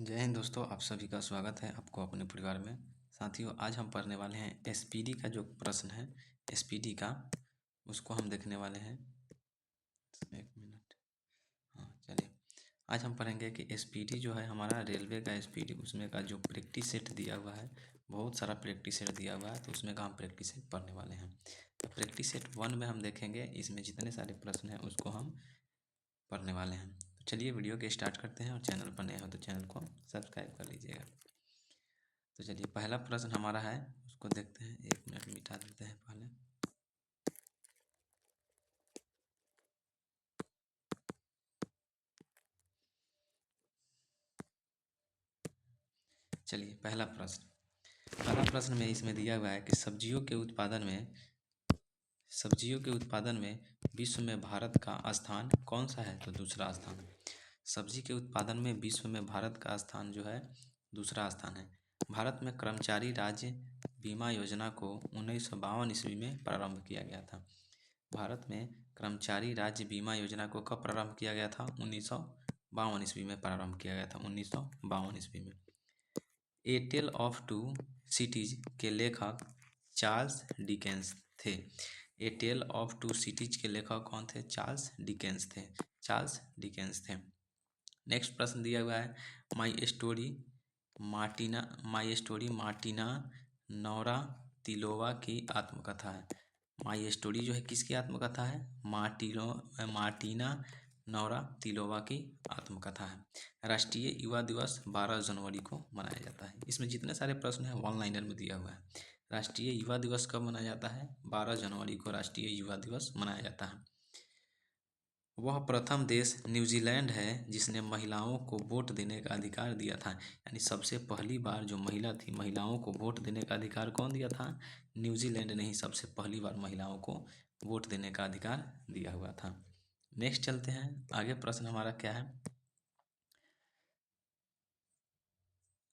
जय हिंद दोस्तों, आप सभी का स्वागत है आपको अपने परिवार में। साथियों, आज हम पढ़ने वाले हैं एसपीडी का जो प्रश्न है एसपीडी का, उसको हम देखने वाले हैं। एक मिनट। हाँ, चलिए। आज हम पढ़ेंगे कि एसपीडी जो है हमारा रेलवे का एसपीडी, उसमें का जो प्रैक्टिस सेट दिया हुआ है, बहुत सारा प्रैक्टिस सेट दिया हुआ है, तो उसमें का हम प्रैक्टिस सेट पढ़ने वाले हैं। तो प्रैक्टिस सेट 1 में हम देखेंगे, इसमें जितने सारे प्रश्न हैं उसको हम पढ़ने वाले हैं। तो चलिए वीडियो के स्टार्ट करते हैं, और चैनल पर नए हो तो चैनल को सब्सक्राइब कर लीजिएगा। तो चलिए, पहला प्रश्न हमारा है, उसको देखते हैं। 1 मिनट मिटा देते हैं पहले। चलिए, पहला प्रश्न में इसमें दिया हुआ है कि सब्जियों के उत्पादन में विश्व में भारत का स्थान कौन सा है? तो दूसरा स्थान। सब्जी के उत्पादन में विश्व में भारत का स्थान जो है दूसरा स्थान है। भारत में कर्मचारी राज्य बीमा योजना को 1952 ईस्वी में प्रारंभ किया गया था। भारत में कर्मचारी राज्य बीमा योजना को कब प्रारंभ किया गया था? 1952 ईस्वी में प्रारंभ किया गया था, 1952 ईस्वी में। ए टेल ऑफ टू सिटीज के लेखक चार्ल्स डिकेंस थे। ए टेल ऑफ टू सिटीज के लेखक कौन थे? चार्ल्स डिकेंस थे। नेक्स्ट प्रश्न दिया हुआ है, माई स्टोरी मार्टिना नौरा तिलोवा की आत्मकथा है। माई स्टोरी जो है किसकी आत्मकथा है? मार्टिना नौरा तिलोवा की आत्मकथा है। राष्ट्रीय युवा दिवस 12 जनवरी को मनाया जाता है। इसमें जितने सारे प्रश्न हैं वन लाइनर में दिया हुआ है। राष्ट्रीय युवा दिवस कब मनाया जाता है? 12 जनवरी को राष्ट्रीय युवा दिवस मनाया जाता है। वह प्रथम देश न्यूजीलैंड है जिसने महिलाओं को वोट देने का अधिकार दिया था। यानी सबसे पहली बार जो महिला थी, महिलाओं को वोट देने का अधिकार कौन दिया था? न्यूजीलैंड ने ही सबसे पहली बार महिलाओं को वोट देने का अधिकार दिया हुआ था। नेक्स्ट चलते हैं, आगे प्रश्न हमारा क्या है?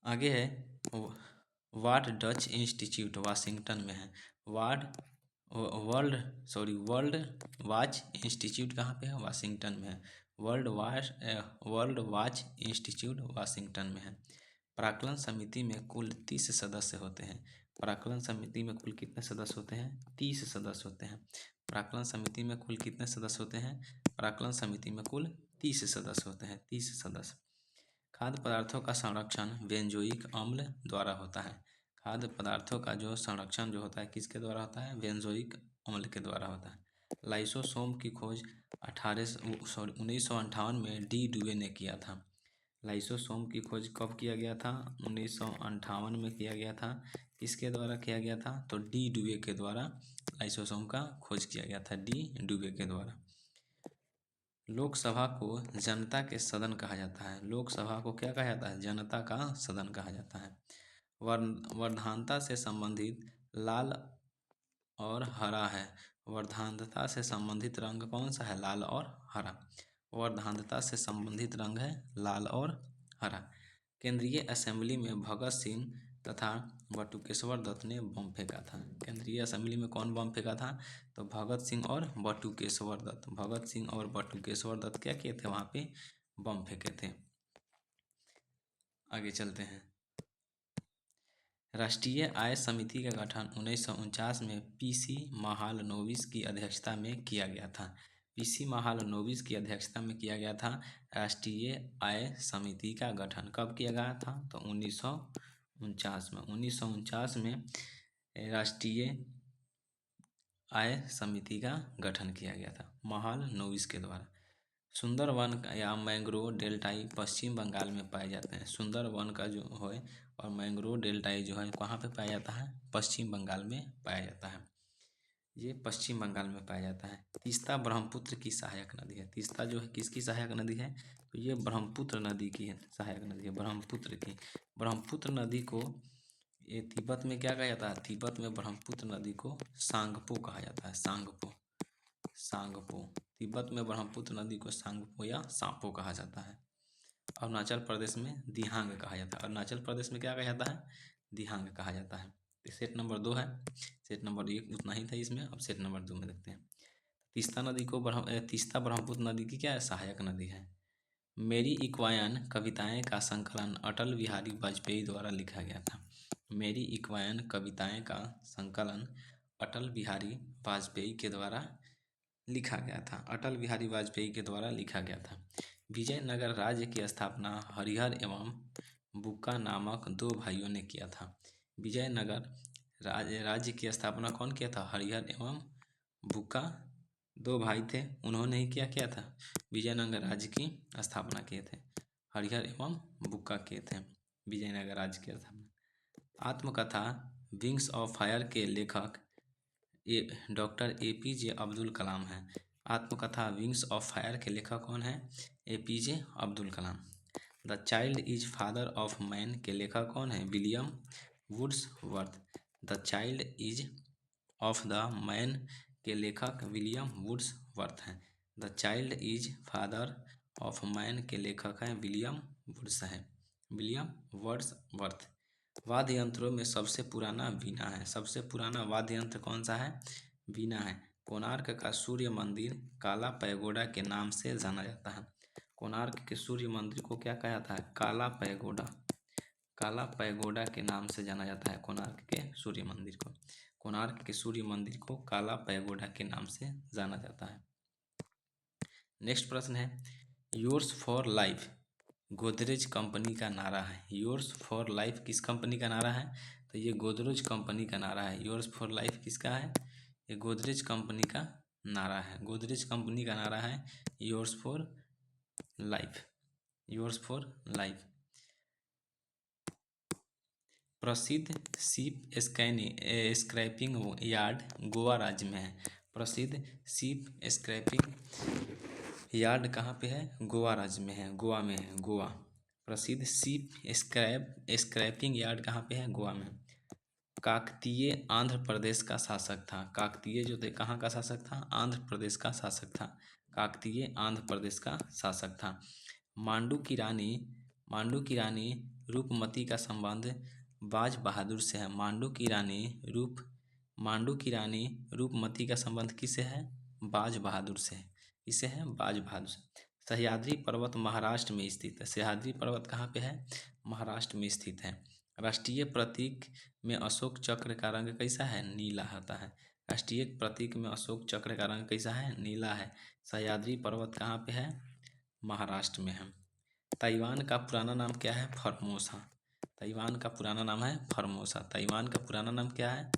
आगे है, वार्ड डच इंस्टीट्यूट वाशिंगटन में है। वर्ल्ड वाच इंस्टीट्यूट कहाँ पे है? वाशिंगटन में है। वर्ल्ड वाच इंस्टीट्यूट वाशिंगटन में है। प्राक्कलन समिति में कुल 30 सदस्य होते हैं। प्राक्कलन समिति में कुल कितने सदस्य होते हैं? 30 सदस्य होते हैं। प्राक्कलन समिति में कुल कितने सदस्य होते हैं? प्राक्कलन समिति में कुल 30 सदस्य होते हैं, 30 सदस्य। खाद्य पदार्थों का संरक्षण बेंजोइक अम्ल द्वारा होता है। खाद्य पदार्थों का जो संरक्षण जो होता है किसके द्वारा होता है? बेंजोइक अम्ल के द्वारा होता है। लाइसोसोम की खोज 1958 में डी डुवे ने किया था। लाइसोसोम की खोज कब किया गया था? 1958 में किया गया था। किसके द्वारा किया गया था? तो डी डुवे के द्वारा लाइसोसोम का खोज किया गया था, डी डुवे के द्वारा। लोकसभा को जनता के सदन कहा जाता है। लोकसभा को क्या कहा जाता है? जनता का सदन कहा जाता है। वर्धानता से संबंधित लाल और हरा है। वर्धानता से संबंधित रंग कौन सा है? लाल और हरा। वर्धानता से संबंधित रंग है लाल और हरा। केंद्रीय असेंबली में भगत सिंह तथा बटुकेश्वर दत्त ने बम फेंका था। केंद्रीय असेंबली में कौन बम फेंका था? तो भगत सिंह और बटुकेश्वर दत्त। भगत सिंह और बटुकेश्वर दत्त क्या किए थे? वहाँ पे बम फेंके थे। आगे चलते हैं। राष्ट्रीय आय समिति का गठन 1949 में पीसी महालनोबिस की अध्यक्षता में किया गया था। पीसी महालनोबिस की अध्यक्षता में किया गया था राष्ट्रीय आय समिति का गठन। कब किया गया था? तो 1949 में। 1949 में राष्ट्रीय आय समिति का गठन किया गया था महालनोबिस के द्वारा। सुंदरवन या मैंग्रोव डेल्टाई पश्चिम बंगाल में पाए जाते हैं। सुंदरवन का जो है और मैंग्रोव डेल्टाई जो है कहाँ पे पाया जाता है? पश्चिम बंगाल में पाया जाता है। ये पश्चिम बंगाल में पाया जाता है। तीस्ता ब्रह्मपुत्र की सहायक नदी है। तीस्ता जो है किसकी सहायक नदी है? तो ये ब्रह्मपुत्र नदी की सहायक नदी है, ब्रह्मपुत्र की। ब्रह्मपुत्र नदी को ये तिब्बत में क्या कहा जाता है? तिब्बत में ब्रह्मपुत्र नदी को सांगपो कहा जाता है, सांगपो। तिब्बत में ब्रह्मपुत्र नदी को सांगपो या सांपो कहा जाता है। अरुणाचल प्रदेश में दिहांग कहा जाता है। अरुणाचल प्रदेश में क्या कहा जाता है? दिहांग कहा जाता है। तो सेट नंबर 2 है। सेट नंबर 1 उतना ही था इसमें। अब सेट नंबर 2 में देखते हैं। तीस्ता ब्रह्मपुत्र नदी की क्या है? सहायक नदी है। मेरी इक्वायन कविताएं का संकलन अटल बिहारी वाजपेयी द्वारा लिखा गया था। मेरी इक्वायन कविताएं का संकलन अटल बिहारी वाजपेयी के द्वारा लिखा गया था। अटल बिहारी वाजपेयी के द्वारा लिखा गया था। विजयनगर राज्य की स्थापना हरिहर एवं बुक्का नामक दो भाइयों ने किया था। विजयनगर राज्य की स्थापना कौन किया था? हरिहर एवं बुक्का दो भाई थे, उन्होंने ही क्या किया था? विजयनगर राज्य की स्थापना किए थे। हरिहर एवं बुक्का किए थे विजयनगर राज्य की स्थापना। आत्मकथा विंग्स ऑफ फायर के लेखक डॉक्टर APJ अब्दुल कलाम हैं। आत्मकथा विंग्स ऑफ फायर के लेखक कौन है? APJ Abdul Kalam. The child is father of man के लेखक कौन है? William Wordsworth. The child is of the man के लेखक विलियम वुड्सवर्थ हैं। The child is father of man के लेखक हैं विलियम वर्ड्सवर्थ। वाद्य यंत्रों में सबसे पुराना वीणा है। सबसे पुराना वाद्य यंत्र कौन सा है? वीणा है। कोणार्क का सूर्य मंदिर काला पैगोडा के नाम से जाना जाता है। कोणार्क के सूर्य मंदिर को क्या कहा जाता है? काला पैगोडा। काला पैगोडा के नाम से जाना जाता है कोणार्क के सूर्य मंदिर को। कोणार्क के सूर्य मंदिर को काला पैगोडा के नाम से जाना जाता है। नेक्स्ट प्रश्न है, yours for life Godrej company का नारा है। योर्स फॉर लाइफ किस कंपनी का नारा है? तो ये गोदरेज कंपनी का नारा है। योर्स फॉर लाइफ किसका है? ये गोदरेज कंपनी का नारा है। गोदरेज कंपनी का नारा है yours for life. Yours for life. प्रसिद्ध शिप स्क्रैपिंग यार्ड गोवा राज्य में है। प्रसिद्ध शिप स्क्रैपिंग यार्ड कहाँ पे है? गोवा राज्य में है, गोवा में है, गोवा। प्रसिद्ध शिप स्क्रैपिंग यार्ड कहाँ पे है? गोवा में। काकतीय आंध्र प्रदेश का शासक था। काकतीय जो थे कहाँ का शासक था? आंध्र प्रदेश का शासक था। काकतीय आंध्र प्रदेश का शासक था। मांडू की रानी रूपमती का संबंध बाज बहादुर से है। मांडू की रानी रूपमती का संबंध किससे है? बाज बहादुर से है। किससे है? बाज बहादुर से। सह्याद्री पर्वत महाराष्ट्र में स्थित है। सह्याद्री पर्वत कहाँ पे है? महाराष्ट्र में स्थित है। राष्ट्रीय प्रतीक में अशोक चक्र का रंग कैसा है? नीला होता है। राष्ट्रीय प्रतीक में अशोक चक्र का रंग कैसा है? नीला है। सह्याद्री पर्वत कहाँ पे है? महाराष्ट्र में है। ताइवान का पुराना नाम क्या है? फॉर्मोसा। ताइवान का पुराना नाम है फॉर्मोसा। ताइवान का पुराना नाम क्या है?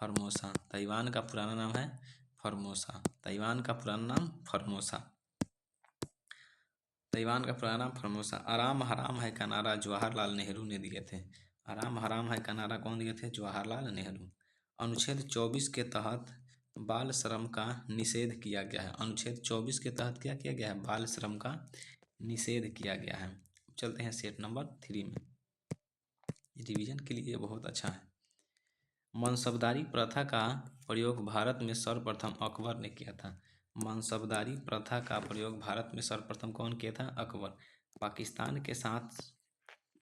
फॉर्मोसा। ताइवान का पुराना नाम है फॉर्मोसा। ताइवान का पुराना नाम फॉर्मोसा। ताइवान का पुराना नाम फॉर्मोसा। आराम हराम है का नारा जवाहरलाल नेहरू ने दिए थे। आराम हराम है का नारा कौन दिए थे? जवाहरलाल नेहरू। अनुच्छेद 24 के तहत बाल श्रम का निषेध किया गया है। अनुच्छेद 24 के तहत क्या किया गया है? बाल श्रम का निषेध किया गया है। चलते हैं सेट नंबर 3 में। रिवीजन के लिए बहुत अच्छा है। मनसबदारी प्रथा का प्रयोग भारत में सर्वप्रथम अकबर ने किया था। मनसबदारी प्रथा का प्रयोग भारत में सर्वप्रथम कौन किया था? अकबर। पाकिस्तान के साथ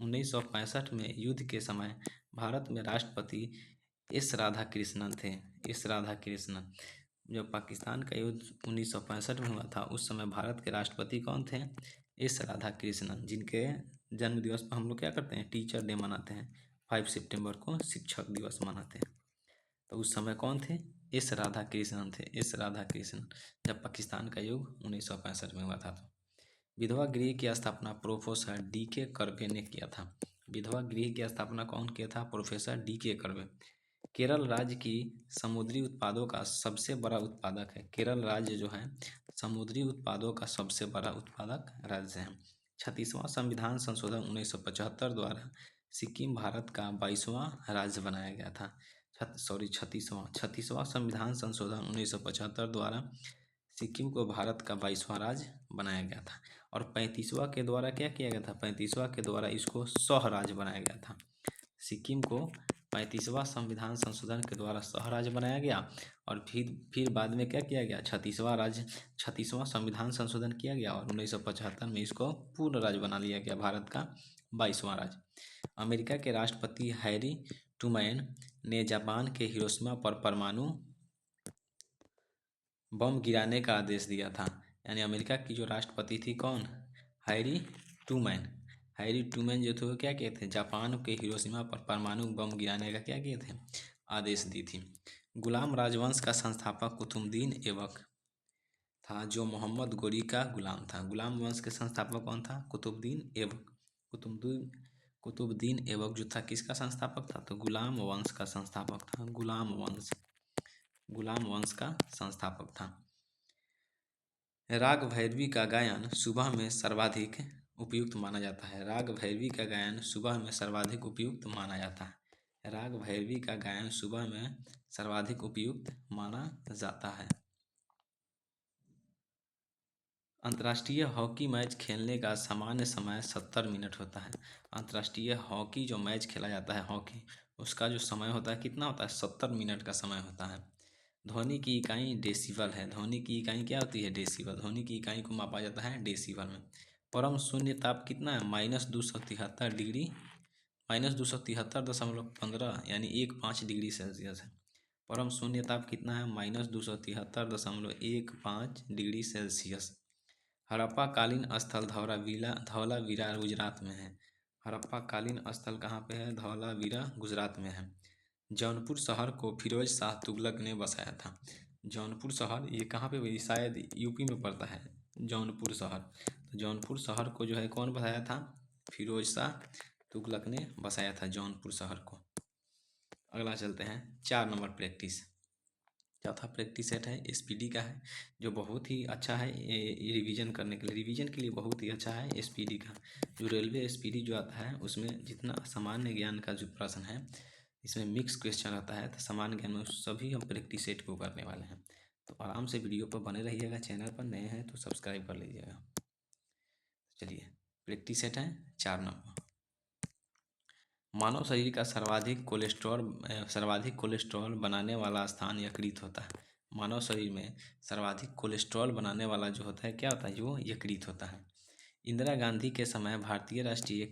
1965 में युद्ध के समय भारत में राष्ट्रपति एस राधाकृष्णन थे। एस राधाकृष्णन। जब पाकिस्तान का युद्ध 1965 में हुआ था उस समय भारत के राष्ट्रपति कौन थे? एस राधाकृष्णन, जिनके जन्म दिवस पर हम लोग क्या करते हैं? टीचर डे मनाते हैं। 5 सितंबर को शिक्षक दिवस मनाते हैं। तो उस समय कौन थे? एस राधाकृष्णन थे। एस राधाकृष्णन, जब पाकिस्तान का युद्ध 1965 में हुआ था। तो विधवा गृह की स्थापना प्रोफेसर DK कर्वे ने किया था। विधवा गृह की स्थापना कौन किया था? Professor DK curve. केरल राज्य की समुद्री उत्पादों का सबसे बड़ा उत्पादक है। केरल राज्य जो है समुद्री उत्पादों का सबसे बड़ा उत्पादक राज्य है। 36वां संविधान संशोधन 1975 द्वारा सिक्किम भारत का 22वां राज्य बनाया गया था। 36वां संविधान संशोधन 1975 द्वारा सिक्किम को भारत का 22वां राज्य बनाया गया था। और 35वां के द्वारा क्या किया गया था? 35वां के द्वारा इसको सह राज्य बनाया गया था। सिक्किम को 35वां संविधान संशोधन के द्वारा सह राज्य बनाया गया और फिर बाद में क्या किया गया? 36वां संविधान संशोधन किया गया और 1975 में इसको पूर्ण राज्य बना लिया गया, भारत का 22वां राज्य। अमेरिका के राष्ट्रपति हैरी ट्रूमैन ने जापान के हिरोशिमा पर परमाणु बम गिराने का आदेश दिया था। यानी अमेरिका की जो राष्ट्रपति थी कौन? Harry Trueman. हैरी ट्रूमैन जो थे वो क्या किए थे, जापान के हिरोशिमा पर परमाणु बम गिराने का क्या किए थे, आदेश दी थी। गुलाम राजवंश का संस्थापक कुतुबुद्दीन ऐबक था, जो मोहम्मद गोरी का गुलाम था। गुलाम वंश के संस्थापक कौन था, कुतुबुद्दीन ऐबक। कुतुबुद्दीन कुतुबुद्दीन ऐबक जो था किसका संस्थापक था, तो गुलाम वंश का संस्थापक था। गुलाम वंश का संस्थापक था। राग भैरवी का गायन सुबह में सर्वाधिक उपयुक्त माना जाता है। राग भैरवी का गायन सुबह में सर्वाधिक उपयुक्त माना जाता है। राग भैरवी का गायन सुबह में सर्वाधिक उपयुक्त माना जाता है। अंतर्राष्ट्रीय हॉकी मैच खेलने का सामान्य समय 70 मिनट होता है। अंतर्राष्ट्रीय हॉकी जो मैच खेला जाता है हॉकी, उसका जो समय होता है कितना होता है, 70 मिनट का समय होता है। ध्वनि की इकाई डेसिबल है। ध्वनि की इकाई क्या होती है, डेसिबल। ध्वनि की इकाई को मापा जाता है डेसिबल में। परम शून्य ताप कितना है, -273 डिग्री, -273.15 यानी 15 डिग्री सेल्सियस है। परम शून्य ताप कितना है, -273.15 डिग्री सेल्सियस। हड़प्पा कालीन स्थल धौलावीरा गुजरात में है। हड़प्पा कालीन स्थल कहाँ पे है, धौलावीरा गुजरात में है। जौनपुर शहर को फिरोज शाह तुगलक ने बसाया था। जौनपुर शहर ये कहाँ पे, ये शायद यूपी में पड़ता है जौनपुर शहर। तो जौनपुर शहर को जो है कौन बसाया था, फिरोज शाह तुगलक ने बसाया था जौनपुर शहर को। अगला चलते हैं 4 नंबर प्रैक्टिस। चौथा प्रैक्टिस सेट है एसपीडी का है, जो बहुत ही अच्छा है ये रिवीजन करने के लिए। रिवीजन के लिए बहुत ही अच्छा है एसपीडी का। जो रेलवे एसपीडी जो आता है उसमें जितना सामान्य ज्ञान का जो प्रश्न है, इसमें मिक्स क्वेश्चन आता है, तो सामान्य ज्ञान में सभी हम प्रैक्टिस सेट को करने वाले हैं। तो आराम से वीडियो पर बने रहिएगा। चैनल पर नए हैं तो सब्सक्राइब कर लीजिएगा। चलिए प्रैक्टिस सेट है 4 नंबर। मानव शरीर का सर्वाधिक कोलेस्ट्रॉल बनाने वाला स्थान यकृत होता है। मानव शरीर में सर्वाधिक कोलेस्ट्रॉल बनाने वाला जो होता है क्या होता है, जो यकृत होता है। इंदिरा गांधी के समय भारतीय राष्ट्रीय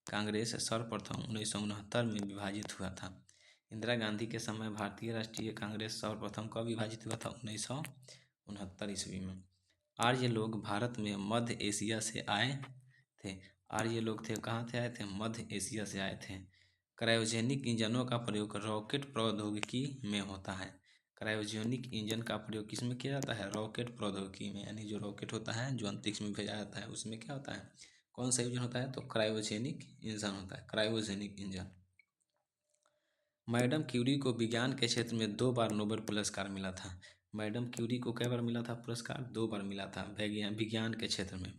कांग्रेस सर्वप्रथम 1969 में विभाजित हुआ था। इंदिरा गांधी के समय भारतीय राष्ट्रीय कांग्रेस सर्वप्रथम कब विभाजित हुआ था, 1969 ईस्वी में। आर्य लोग भारत में मध्य एशिया से आए थे। आर्य लोग थे कहाँ से आए थे, मध्य एशिया से आए थे। क्रायोजेनिक इंजनों का प्रयोग रॉकेट प्रौद्योगिकी में होता है। क्रायोजेनिक इंजन का प्रयोग किस में किया जाता है, रॉकेट प्रौद्योगिकी में। यानी जो रॉकेट होता है जो अंतरिक्ष में भेजा जाता है उसमें क्या होता है, कौन सा इंजन होता है, तो क्रायोजेनिक इंजन होता है, क्रायोजेनिक इंजन। मैडम क्यूरी को विज्ञान के क्षेत्र में 2 बार नोबेल पुरस्कार मिला था। मैडम क्यूरी को कई बार मिला था पुरस्कार, 2 बार मिला था विज्ञान के क्षेत्र में।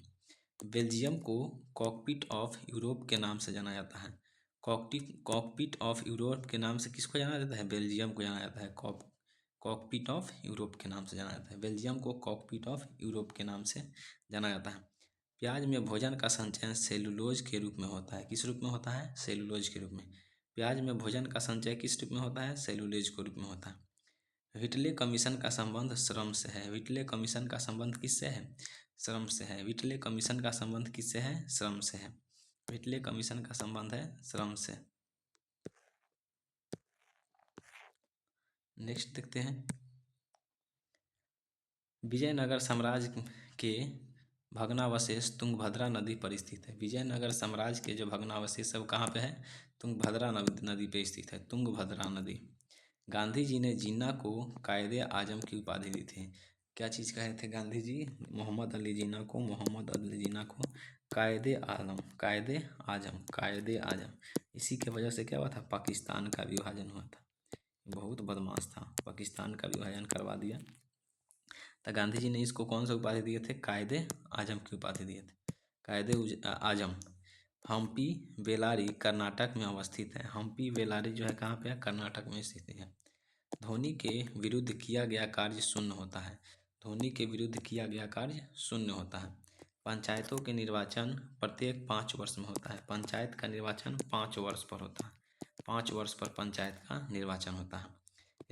बेल्जियम को कॉकपिट ऑफ यूरोप के नाम से जाना जाता है। कॉकपिट ऑफ यूरोप के नाम से किसको जाना जाता है, बेल्जियम को जाना जाता है। कॉकपिट ऑफ यूरोप के नाम से जाना जाता है। बेल्जियम को कॉकपिट ऑफ यूरोप के नाम से जाना जाता है। प्याज में भोजन का संचयन सेलुलोज के रूप में होता है। किस रूप में होता है, सेलुलोज के रूप में। प्याज में भोजन का संचय किस रूप में होता है, सेलुलोज के रूप में होता है। व्हिटले कमीशन का संबंध श्रम से है। व्हिटले कमीशन का संबंध किससे है, श्रम से है। व्हिटले कमीशन का संबंध किससे है, श्रम से है। व्हिटले कमीशन का संबंध है श्रम से। नेक्स्ट देखते हैं। विजयनगर साम्राज्य के भग्नावशेष तुंगभद्रा नदी पर स्थित है। विजयनगर साम्राज्य के जो भग्नावशेष सब कहाँ पे है, तुंगभद्रा नदी पे स्थित है, तुंगभद्रा नदी। गांधी जी ने जिन्ना को कायदे आजम की उपाधि दी थी। क्या चीज़ कहे थे गांधी जी, मोहम्मद अली जिन्ना को कायदे आजम। इसी के वजह से क्या हुआ था, पाकिस्तान का विभाजन हुआ था। बहुत बदमाश था, पाकिस्तान का विभाजन करवा दिया। तो गांधी जी ने इसको कौन सा उपाधि दिए थे, कायदे आजम की उपाधि दिए थे, कायदे आजम। हम्पी बेलारी कर्नाटक में अवस्थित है। हम्पी बेलारी जो है कहाँ पे है, कर्नाटक में स्थित है। धोनी के विरुद्ध किया गया कार्य शून्य होता है। धोनी के विरुद्ध किया गया कार्य शून्य होता है। पंचायतों के निर्वाचन प्रत्येक 5 वर्ष में होता है। पंचायत का निर्वाचन 5 वर्ष पर होता है। 5 वर्ष पर पंचायत का निर्वाचन होता है।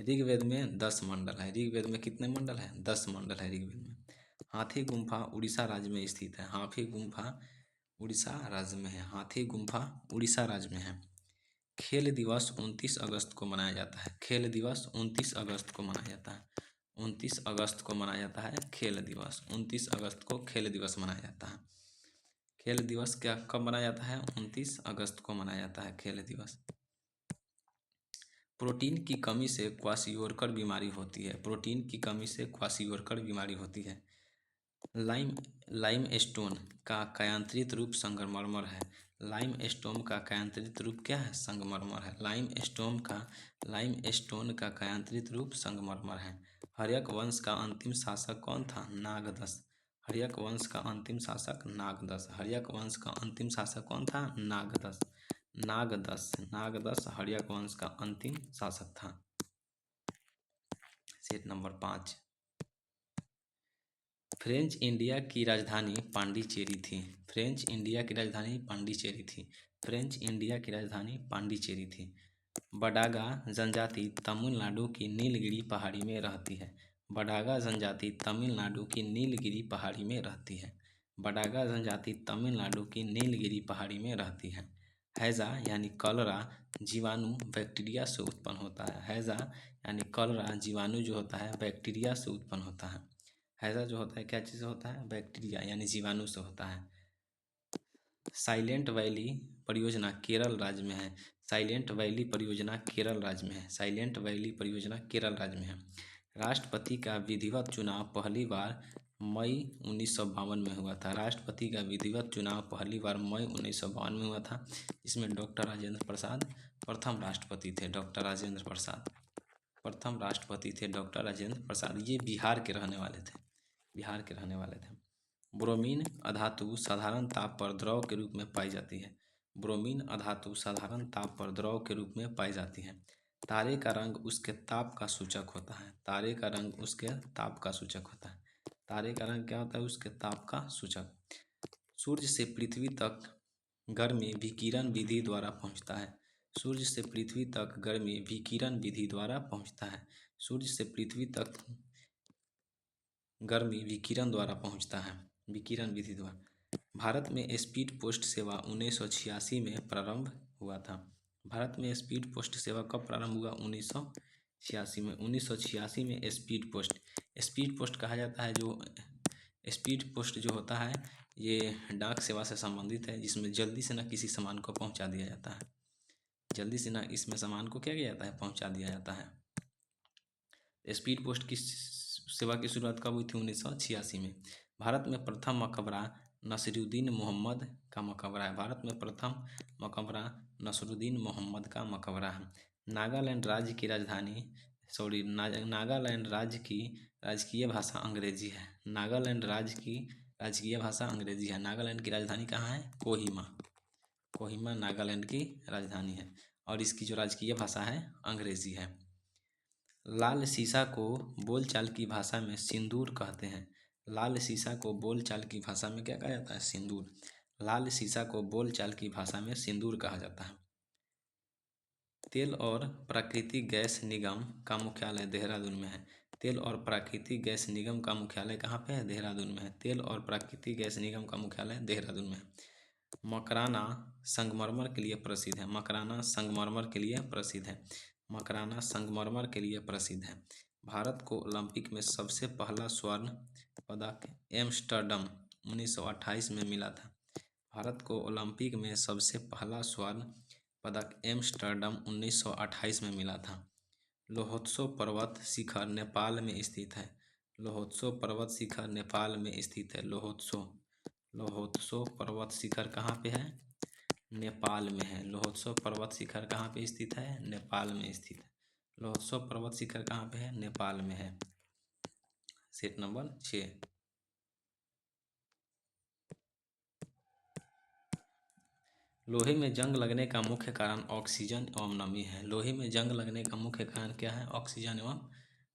ऋग्वेद में 10 मंडल है। ऋग्वेद में कितने मंडल है, 10 मंडल है ऋग्वेद में। हाथी गुम्फा उड़ीसा राज्य में स्थित है। हाथी गुम्फा उड़ीसा राज्य में है। हाथी गुम्फा उड़ीसा राज्य में है। खेल दिवस 29 अगस्त को मनाया जाता है। खेल दिवस 29 अगस्त को मनाया जाता है। 29 अगस्त को मनाया जाता है खेल दिवस। 29 अगस्त को खेल दिवस मनाया जाता है। खेल दिवस क्या कब मनाया जाता है? 29 अगस्त को मनाया जाता है खेल दिवस। प्रोटीन की कमी से क्वाशियोरकर बीमारी होती है। प्रोटीन की कमी से क्वाशियोरकर बीमारी होती है। लाइम लाइमस्टोन का कायांतरित रूप संगमरमर है। लाइमस्टोन का कायांतरित रूप क्या है? संगमरमर है। लाइमस्टोन का कायांतरित रूप संगमरमर है। हर्यक वंश का अंतिम शासक कौन था? नागदस। हर्यक वंश का अंतिम शासक नागदस। हर्यक वंश का अंतिम शासक कौन था? नागदस। नागदस हर्यक वंश का अंतिम शासक था। सेट नंबर 5, फ्रेंच इंडिया की राजधानी पांडिचेरी थी। फ्रेंच इंडिया की राजधानी पांडिचेरी थी। फ्रेंच इंडिया की राजधानी पांडिचेरी थी। बडागा जनजाति तमिलनाडु की नीलगिरी पहाड़ी में रहती है। बडागा जनजाति तमिलनाडु की नीलगिरी पहाड़ी में रहती है। बडागा जनजाति तमिलनाडु की नीलगिरी पहाड़ी में रहती है। हैजा यानी कलरा जीवाणु बैक्टीरिया से उत्पन्न होता है। हैजा यानी कलरा जीवाणु जो होता है बैक्टीरिया से उत्पन्न होता है। हैजा जो होता है क्या चीज़ से होता है? बैक्टीरिया यानी जीवाणु से होता है। साइलेंट वैली परियोजना केरल राज्य में है। साइलेंट वैली परियोजना केरल राज्य में है। साइलेंट वैली परियोजना केरल राज्य में है। राष्ट्रपति का विधिवत चुनाव पहली बार मई 1952 में हुआ था। राष्ट्रपति का विधिवत चुनाव पहली बार मई 1952 में हुआ था। इसमें डॉक्टर राजेंद्र प्रसाद प्रथम राष्ट्रपति थे। डॉक्टर राजेंद्र प्रसाद प्रथम राष्ट्रपति थे। डॉक्टर राजेंद्र प्रसाद ये बिहार के रहने वाले थे। बिहार के रहने वाले थे। ब्रोमीन अधातु साधारण ताप पर द्रव के रूप में पाई जाती है। ब्रोमीन अधातु साधारण ताप पर द्रव के रूप में पाई जाती है। तारे का रंग उसके ताप का सूचक होता है। तारे का रंग उसके ताप का सूचक होता है। तारे का रंग क्या होता है? उसके ताप का सूचक। सूर्य से पृथ्वी तक गर्मी विकिरण विधि द्वारा पहुंचता है। सूर्य से पृथ्वी तक गर्मी विकिरण विधि द्वारा पहुंचता है। सूर्य से पृथ्वी तक गर्मी विकिरण द्वारा पहुंचता है। विकिरण विधि द्वारा। भारत में स्पीड पोस्ट सेवा 1986 में प्रारंभ हुआ था। भारत में स्पीड पोस्ट सेवा कब प्रारंभ हुआ? 1986 में। 1986 में स्पीड पोस्ट कहा जाता है जो स्पीड पोस्ट जो होता है ये डाक सेवा से संबंधित है, जिसमें जल्दी से न किसी सामान को पहुंचा दिया जाता है। जल्दी से न इसमें सामान को क्या किया जाता है? पहुंचा दिया जाता है। स्पीड पोस्ट की सेवा की शुरुआत कब हुई थी? 1986 में। भारत में प्रथम मकबरा नसीरुद्दीन मोहम्मद का मकबरा है। भारत में प्रथम मकबरा नसीरुद्दीन मोहम्मद का मकबरा है। नागालैंड राज्य की राजधानी नागालैंड राज्य की राजकीय भाषा अंग्रेजी है। नागालैंड राज्य की राजकीय भाषा अंग्रेजी है। नागालैंड की राजधानी कहाँ है? कोहिमा। कोहिमा नागालैंड की राजधानी है और इसकी जो राजकीय भाषा है अंग्रेजी है। लाल सीसा को बोलचाल की भाषा में सिंदूर कहते हैं। लाल सीसा को बोलचाल की भाषा में क्या कहा जाता है? सिंदूर। लाल सीसा को बोलचाल की भाषा में सिंदूर कहा जाता है। तेल और प्राकृतिक गैस निगम का मुख्यालय देहरादून में है। तेल और प्राकृतिक गैस निगम का मुख्यालय कहाँ पे है? देहरादून में है। तेल और प्राकृतिक गैस निगम का मुख्यालय देहरादून में है। मकराना संगमरमर के लिए प्रसिद्ध है। मकराना संगमरमर के लिए प्रसिद्ध है। मकराना संगमरमर के लिए प्रसिद्ध है। भारत को ओलंपिक में सबसे पहला स्वर्ण पदक एम्स्टर्डम 1928 में मिला था। भारत को ओलंपिक में सबसे पहला स्वर्ण पदक एम्स्टर्डम 1928 में मिला था। लोहोत्सव पर्वत शिखर नेपाल में स्थित है। लोहोत्सव पर्वत शिखर नेपाल में स्थित है। लोहोत्सव पर्वत शिखर कहाँ पे है? नेपाल में है। लोहोत्सव पर्वत शिखर कहाँ पे स्थित है? नेपाल में स्थित है। लोहोत्सव पर्वत शिखर कहाँ पे है? नेपाल में है। सेट नंबर 6, लोहे में जंग लगने का मुख्य कारण ऑक्सीजन एवं नमी है। लोहे में जंग लगने का मुख्य कारण क्या है? ऑक्सीजन एवं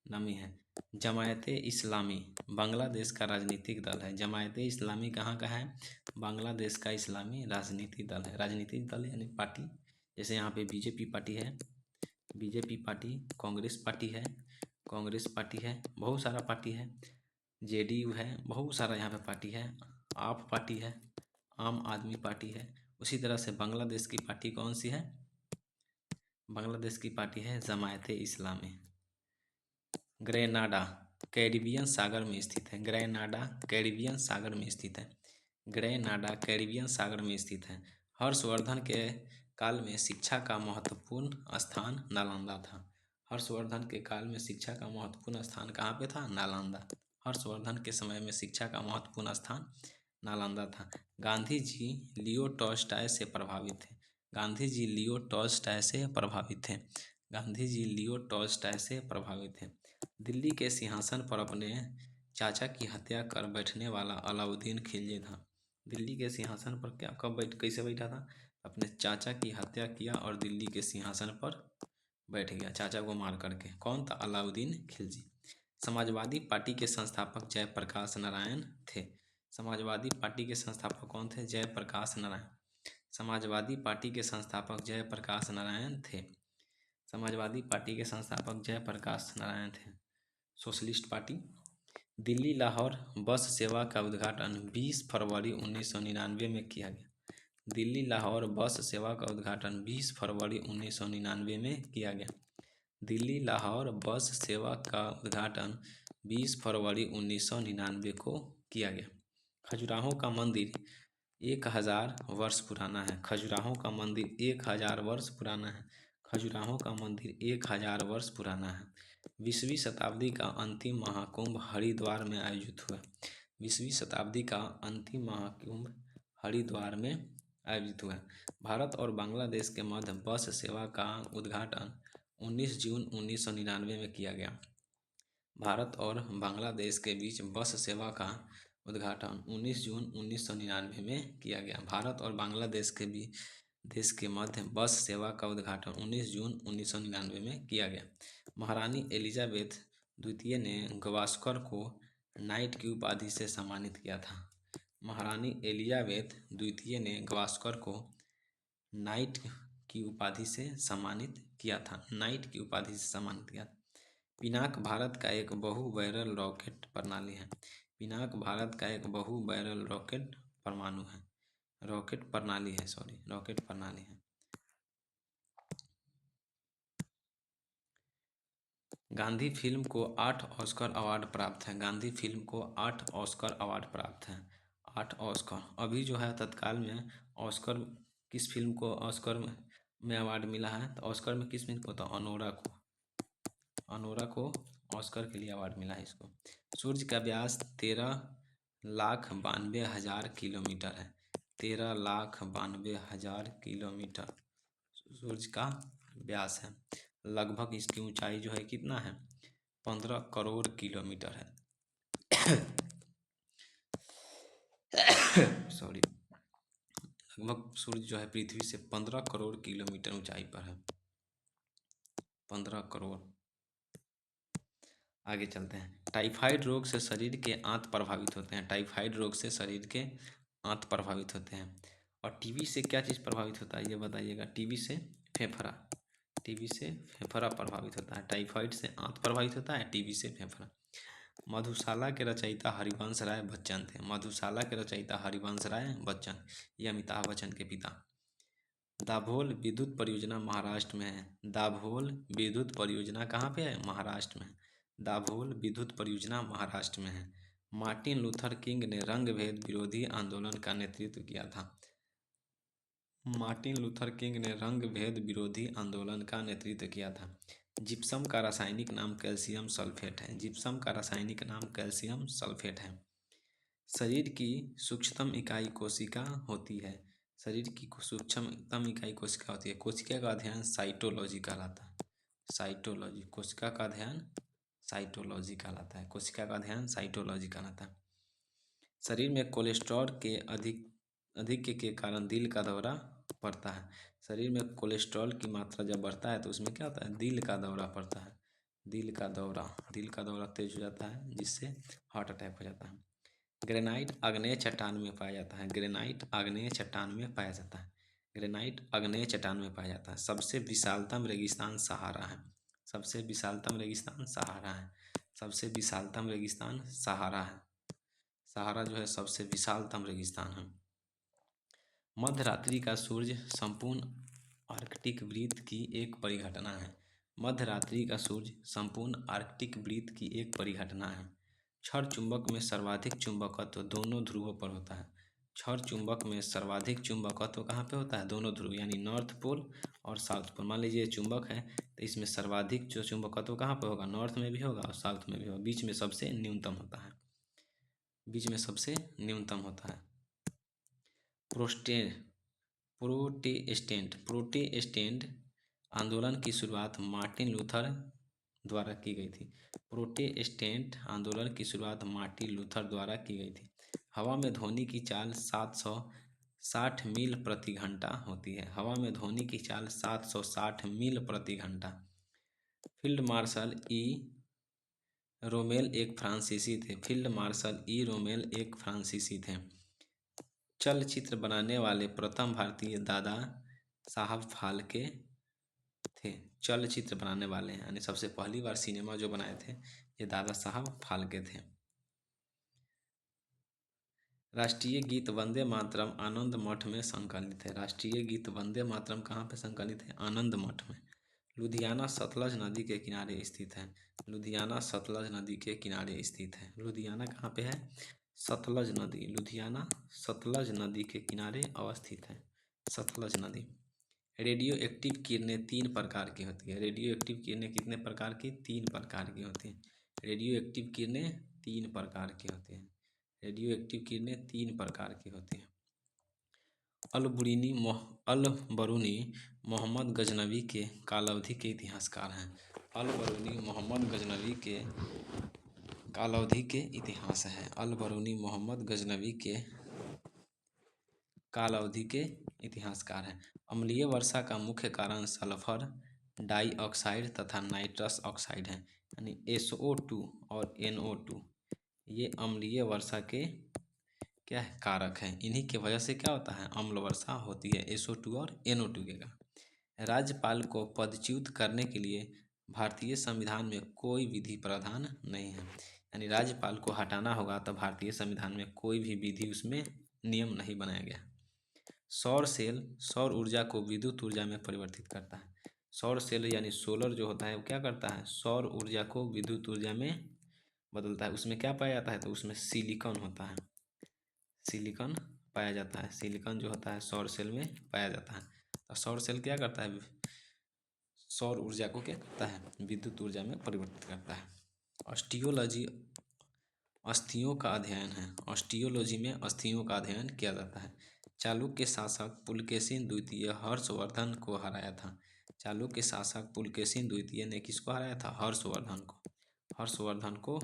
नमी है। जमायते इस्लामी बांग्लादेश का राजनीतिक दल है। जमायते इस्लामी कहाँ का है? बांग्लादेश का इस्लामी राजनीतिक दल है। राजनीतिक दल यानी पार्टी, जैसे यहाँ पे बीजेपी पार्टी है, बीजेपी पार्टी, कांग्रेस पार्टी है, कांग्रेस पार्टी है, बहुत सारा पार्टी है, जेडीयू है, बहुत सारा यहाँ पे पार्टी है, आप पार्टी है, आम आदमी पार्टी है। उसी तरह से बांग्लादेश की पार्टी कौन सी है? बांग्लादेश की पार्टी है जमायते इस्लामी। ग्रेनाडा कैरिबियन सागर में स्थित है। ग्रेनाडा कैरिबियन सागर में स्थित है। ग्रेनाडा कैरिबियन सागर में स्थित है। हर्षवर्धन के काल में शिक्षा का महत्वपूर्ण स्थान नालंदा था। हर्षवर्धन के काल में शिक्षा का महत्वपूर्ण स्थान कहाँ पे था? नालंदा। हर्षवर्धन के समय में शिक्षा का महत्वपूर्ण स्थान नालंदा था। गांधी जी लियो टॉल्स्टॉय से प्रभावित थे। गांधी जी लियो टॉल्स्टॉय से प्रभावित थे। गांधी जी लियो टॉल्स्टॉय से प्रभावित थे। दिल्ली के सिंहासन पर अपने चाचा की हत्या कर बैठने वाला अलाउद्दीन खिलजी था। दिल्ली के सिंहासन पर क्या कब कैसे बैठा था? अपने चाचा की हत्या किया और दिल्ली के सिंहासन पर बैठ गया, चाचा को मार करके। कौन था? अलाउद्दीन खिलजी। समाजवादी पार्टी के संस्थापक जयप्रकाश नारायण थे। समाजवादी पार्टी के संस्थापक कौन थे? जयप्रकाश नारायण। समाजवादी पार्टी के संस्थापक जयप्रकाश नारायण थे। समाजवादी पार्टी के संस्थापक जयप्रकाश नारायण थे। Socialist party. दिल्ली लाहौर बस सेवा का उद्घाटन 20 फरवरी 1999 में किया गया। दिल्ली लाहौर बस सेवा का उद्घाटन 20 फरवरी 1999 में किया गया। दिल्ली लाहौर बस सेवा का उद्घाटन 20 फरवरी 1999 को किया गया। खजुराहो का मंदिर 1000 वर्ष पुराना है। खजुराहो का मंदिर 1000 वर्ष पुराना है। खजुराहो का मंदिर 1000 वर्ष पुराना है। 20वीं शताब्दी का अंतिम महाकुंभ हरिद्वार में आयोजित हुआ। 20वीं शताब्दी का अंतिम महाकुंभ हरिद्वार में आयोजित हुआ। भारत और बांग्लादेश के मध्य बस सेवा का उद्घाटन 19 जून 1999 में किया गया। भारत और बांग्लादेश के बीच बस सेवा का उद्घाटन 19 जून 1999 में किया गया। भारत और बांग्लादेश के बीच देश के मध्य बस सेवा का उद्घाटन 19 जून 1999 में किया गया। महारानी एलिजाबेथ द्वितीय ने गावस्कर को नाइट की उपाधि से सम्मानित किया था। महारानी एलिजाबेथ द्वितीय ने गावस्कर को नाइट की उपाधि से सम्मानित किया था। नाइट की उपाधि से सम्मानित किया। पिनाक भारत का एक बहु बैरल रॉकेट प्रणाली है। पिनाक भारत का एक बहु बैरल रॉकेट परमाणु है। रॉकेट प्रणाली है, रॉकेट प्रणाली है। गांधी फिल्म को 8 ऑस्कर अवार्ड प्राप्त है। गांधी फिल्म को 8 ऑस्कर अवार्ड प्राप्त है। 8 ऑस्कर। अभी जो है तत्काल में ऑस्कर किस फिल्म को ऑस्कर में अवार्ड मिला है? तो ऑस्कर में किस फिल्म को? तो अनोरा को। अनोरा को ऑस्कर के लिए अवार्ड मिला है इसको। सूर्य का व्यास 13,92,000 किलोमीटर है। 13,92,000 किलोमीटर सूर्य का व्यास है। लगभग इसकी ऊंचाई जो है कितना है? 15 करोड़ किलोमीटर है। सॉरी। लगभग सूर्य जो है पृथ्वी से 15 करोड़ किलोमीटर ऊंचाई पर है। 15 करोड़। आगे चलते हैं। टाइफाइड रोग से शरीर के आंत प्रभावित होते हैं। टाइफाइड रोग से शरीर के आंत प्रभावित होते हैं। और टीबी से क्या चीज़ प्रभावित होता है ये बताइएगा? टीबी से फेफड़ा। टीबी से फेफड़ा प्रभावित होता है। टाइफाइड से आंत प्रभावित होता है, टीबी से फेफड़ा। मधुशाला के रचयिता हरिवंश राय बच्चन थे। मधुशाला के रचयिता हरिवंश राय बच्चन, ये अमिताभ बच्चन के पिता। दाभोल विद्युत परियोजना महाराष्ट्र में है। दाभोल विद्युत परियोजना कहाँ पे है? महाराष्ट्र में। दाभोल विद्युत परियोजना महाराष्ट्र में है। मार्टिन लूथर किंग ने रंगभेद विरोधी आंदोलन का नेतृत्व किया था। मार्टिन लूथर किंग ने रंगभेद विरोधी आंदोलन का नेतृत्व किया था। जिप्सम का रासायनिक नाम कैल्शियम सल्फेट है। जिप्सम का रासायनिक नाम कैल्शियम सल्फेट है। शरीर की सूक्ष्मतम इकाई कोशिका होती है। शरीर की सूक्ष्मतम इकाई कोशिका होती है। कोशिका का अध्ययन साइटोलॉजी कहलाता है। साइटोलॉजी। कोशिका का अध्ययन साइटोलॉजी कहलाता है। कोशिका का अध्ययन साइटोलॉजी कहलाता है। शरीर में कोलेस्ट्रॉल के अधिक के कारण दिल का दौरा पड़ता है। शरीर में कोलेस्ट्रॉल की मात्रा जब बढ़ता है तो उसमें क्या होता है? दिल का दौरा पड़ता है। दिल का दौरा तेज हो जाता है, जिससे हार्ट अटैक हो जाता है। ग्रेनाइट आग्नेय चट्टान में पाया जाता है। ग्रेनाइट आग्नेय चट्टान में पाया जाता है। ग्रेनाइट आग्नेय चट्टान में पाया जाता है। सबसे विशालतम रेगिस्तान सहारा है। सबसे विशालतम रेगिस्तान सहारा है। सबसे विशालतम रेगिस्तान सहारा है। सहारा जो है सबसे विशालतम रेगिस्तान है। मध्यरात्रि का सूर्य संपूर्ण आर्कटिक वृत्त की एक परिघटना है। मध्यरात्रि का सूर्य संपूर्ण आर्कटिक वृत्त की एक परिघटना है। क्षण चुंबक में सर्वाधिक चुंबकत्व दोनों ध्रुवों पर होता है। क्षण चुंबक में सर्वाधिक चुंबकत्व कहाँ पे होता है? दोनों ध्रुव यानी नॉर्थ पोल और साउथ पोल। मान लीजिए चुंबक है तो इसमें सर्वाधिक जो चुंबकत्व कहाँ पे होगा? नॉर्थ में भी होगा और साउथ में भी होगा, बीच में सबसे न्यूनतम होता है, बीच में सबसे न्यूनतम होता है। प्रोस्टे प्रोटेस्टेंट आंदोलन की शुरुआत मार्टिन लूथर द्वारा की गई थी। प्रोटेस्टेंट आंदोलन की शुरुआत मार्टिन लूथर द्वारा की गई थी। हवा में ध्वनि की चाल 760 मील प्रति घंटा होती है। हवा में ध्वनि की चाल 760 मील प्रति घंटा। फील्ड मार्शल ई रोमेल एक फ्रांसीसी थे। फील्ड मार्शल ई रोमेल एक फ्रांसीसी थे। चलचित्र बनाने वाले प्रथम भारतीय दादा साहब फाल्के थे। चलचित्र बनाने वाले यानी सबसे पहली बार सिनेमा जो बनाए थे ये दादा साहब फाल्के थे। राष्ट्रीय गीत वंदे मातरम आनंद मठ में संकलित है। राष्ट्रीय गीत वंदे मातरम कहाँ पे संकलित है? आनंद मठ में। लुधियाना सतलज नदी के किनारे स्थित है। लुधियाना सतलज नदी के किनारे स्थित है। लुधियाना कहाँ पे है? सतलज नदी। लुधियाना सतलज नदी के किनारे अवस्थित है, सतलज नदी। रेडियो एक्टिव किरणें 3 प्रकार की होती है। रेडियो एक्टिव किरणें कितने प्रकार की? 3 प्रकार की होती हैं। रेडियो एक्टिव किरणें 3 प्रकार की होती हैं। रेडियो एक्टिव किरणें 3 प्रकार की होती हैं। अल-बरूनी मोहम्मद गजनवी के कालावधि के इतिहासकार हैं। अल-बरूनी मोहम्मद गजनवी के कालावधि के इतिहास हैं। अल-बरूनी मोहम्मद गजनवी के कालावधि के इतिहासकार हैं। अम्लीय वर्षा का मुख्य कारण सल्फर डाइऑक्साइड तथा नाइट्रस ऑक्साइड है, यानी SO2 और NO2। ये अम्लीय वर्षा के क्या है? कारक है। इन्हीं की वजह से क्या होता है? अम्ल वर्षा होती है, SO2 और NO2 के कारण। राज्यपाल को पदच्युत करने के लिए भारतीय संविधान में कोई विधि प्रावधान नहीं है, यानी राज्यपाल को हटाना होगा तो भारतीय संविधान में कोई भी विधि उसमें नियम नहीं बनाया गया। सौर सेल सौर ऊर्जा को विद्युत ऊर्जा में परिवर्तित करता है। सौर सेल यानी सोलर जो होता है वो क्या करता है? सौर ऊर्जा को विद्युत ऊर्जा में बदलता है। उसमें क्या पाया जाता है? तो उसमें सिलिकॉन होता है, सिलिकॉन पाया जाता है। सिलिकॉन जो होता है सौर सेल में पाया जाता है। और सौर सेल क्या करता है? सौर ऊर्जा को क्या करता है? विद्युत ऊर्जा में परिवर्तित करता है। ऑस्टियोलॉजी अस्थियों का अध्ययन है। ऑस्टियोलॉजी में अस्थियों का अध्ययन किया जाता है। चालुक्य शासक पुलकेशिन द्वितीय हर्षवर्धन को हराया था। चालुक्य शासक पुलकेशिन द्वितीय ने किसको हराया था? हर्षवर्धन को। हर्षवर्धन को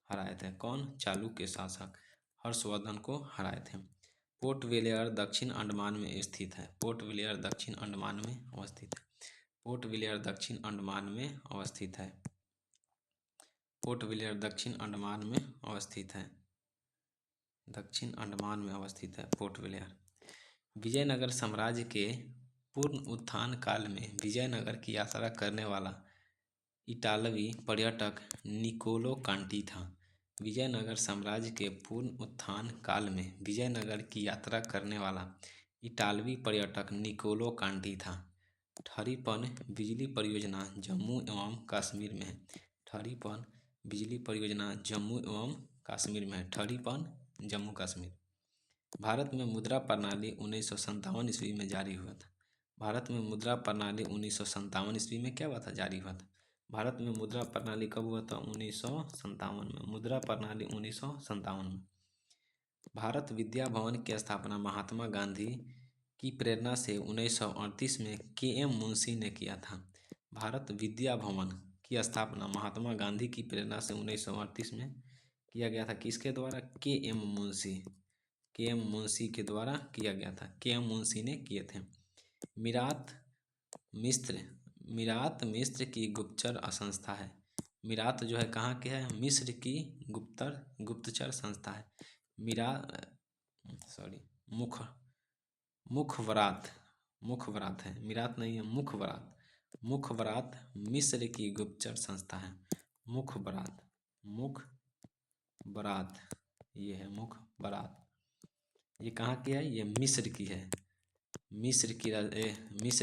हराए थे। कौन? चालुक्य शासक हर्षवर्धन को हराए थे। पोर्ट ब्लेयर दक्षिण अंडमान में स्थित है। पोर्ट ब्लेयर दक्षिण अंडमान में अवस्थित है। पोर्ट ब्लेयर दक्षिण अंडमान में अवस्थित है। पोर्ट ब्लेयर दक्षिण अंडमान में अवस्थित है। दक्षिण अंडमान में अवस्थित है पोर्ट ब्लेयर। विजयनगर साम्राज्य के पूर्ण उत्थान काल में विजयनगर की यात्रा करने वाला इटालवी पर्यटक निकोलो कांटी था। विजयनगर साम्राज्य के पूर्ण उत्थान काल में विजयनगर की यात्रा करने वाला इटालवी पर्यटक निकोलो कांटी था। ठरीपन बिजली परियोजना जम्मू एवं कश्मीर में है। ठरीपन बिजली परियोजना जम्मू एवं कश्मीर में है। ठरीपन जम्मू कश्मीर। भारत में मुद्रा प्रणाली 1957 ईस्वी में जारी हुआ था। भारत में मुद्रा प्रणाली 1957 ईस्वी में क्या हुआ था? जारी हुआ था। भारत में मुद्रा प्रणाली कब हुआ था? 1957 में। मुद्रा प्रणाली 1957 में। भारत विद्या भवन की स्थापना महात्मा गांधी की प्रेरणा से 1938 में KM मुंशी ने किया था। भारत विद्या भवन की स्थापना महात्मा गांधी की प्रेरणा से 1938 में किया गया था। किसके द्वारा? KM मुंशी। KM मुंशी के द्वारा किया गया था। KM मुंशी ने किए थे। मीरात मिस्र मीरात मिस्र की गुप्तचर संस्था है। मीरात जो है कहाँ के है? मिस्र की गुप्तचर संस्था है। मुखबरात है, मीरात नहीं है, मुखबरात मिस्र की गुप्तचर संस्था है। मुखबरात ये है मुखबरात। ये कहाँ की है? ये मिस्र की है। मिस्र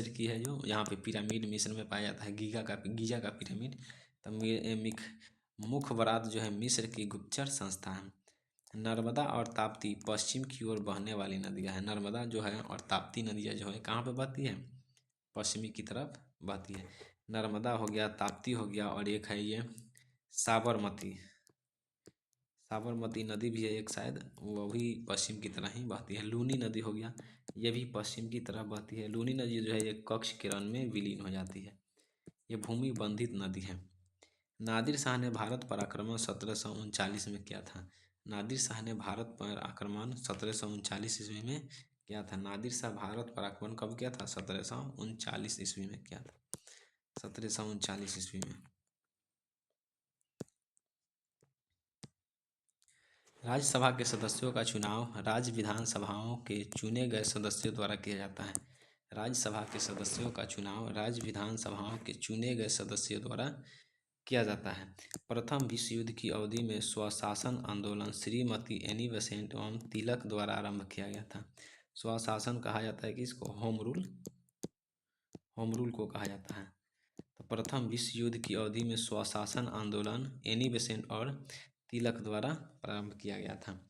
की है जो यहाँ पे पिरामिड मिस्र में पाया जाता है, गीजा का पिरामिड। तो मुखबरात जो है मिस्र की गुप्तचर संस्था है। नर्मदा और ताप्ती पश्चिम की ओर बहने वाली नदियाँ हैं। नर्मदा जो है और ताप्ती नदियाँ जो है कहाँ पे बहती है? पश्चिमी की तरफ बहती है। नर्मदा हो गया, ताप्ती हो गया, और एक है ये साबरमती। साबरमती नदी भी है एक शायद, वो भी पश्चिम की तरह ही बहती है। लूनी नदी हो गया, ये भी पश्चिम की तरफ बहती है। लूनी नदी जो है ये कक्ष किरण में विलीन हो जाती है। ये भूमि बंधित नदी है। नादिर शाह ने भारत पर आक्रमण 1739 में किया था। नादिर शाह ने भारत पर आक्रमण 1739 ईस्वी में किया था। नादिर शाह भारत पर आक्रमण कब किया था? 1739 ईस्वी में किया था। 1739 ईस्वी में। राज्यसभा के सदस्यों का चुनाव राज्य विधानसभाओं के चुने गए सदस्यों द्वारा किया जाता है। राज्यसभा के सदस्यों का चुनाव राज्य विधानसभाओं के चुने गए सदस्यों द्वारा किया जाता है। प्रथम विश्व युद्ध की अवधि में स्वशासन आंदोलन श्रीमती एनी बेसेंट एवं तिलक द्वारा आरंभ किया गया था। स्वशासन कहा जाता है कि इसको होम रूल को कहा जाता है। तो प्रथम विश्व युद्ध की अवधि में स्वशासन आंदोलन एनी बेसेंट और तिलक द्वारा प्रारंभ किया गया था।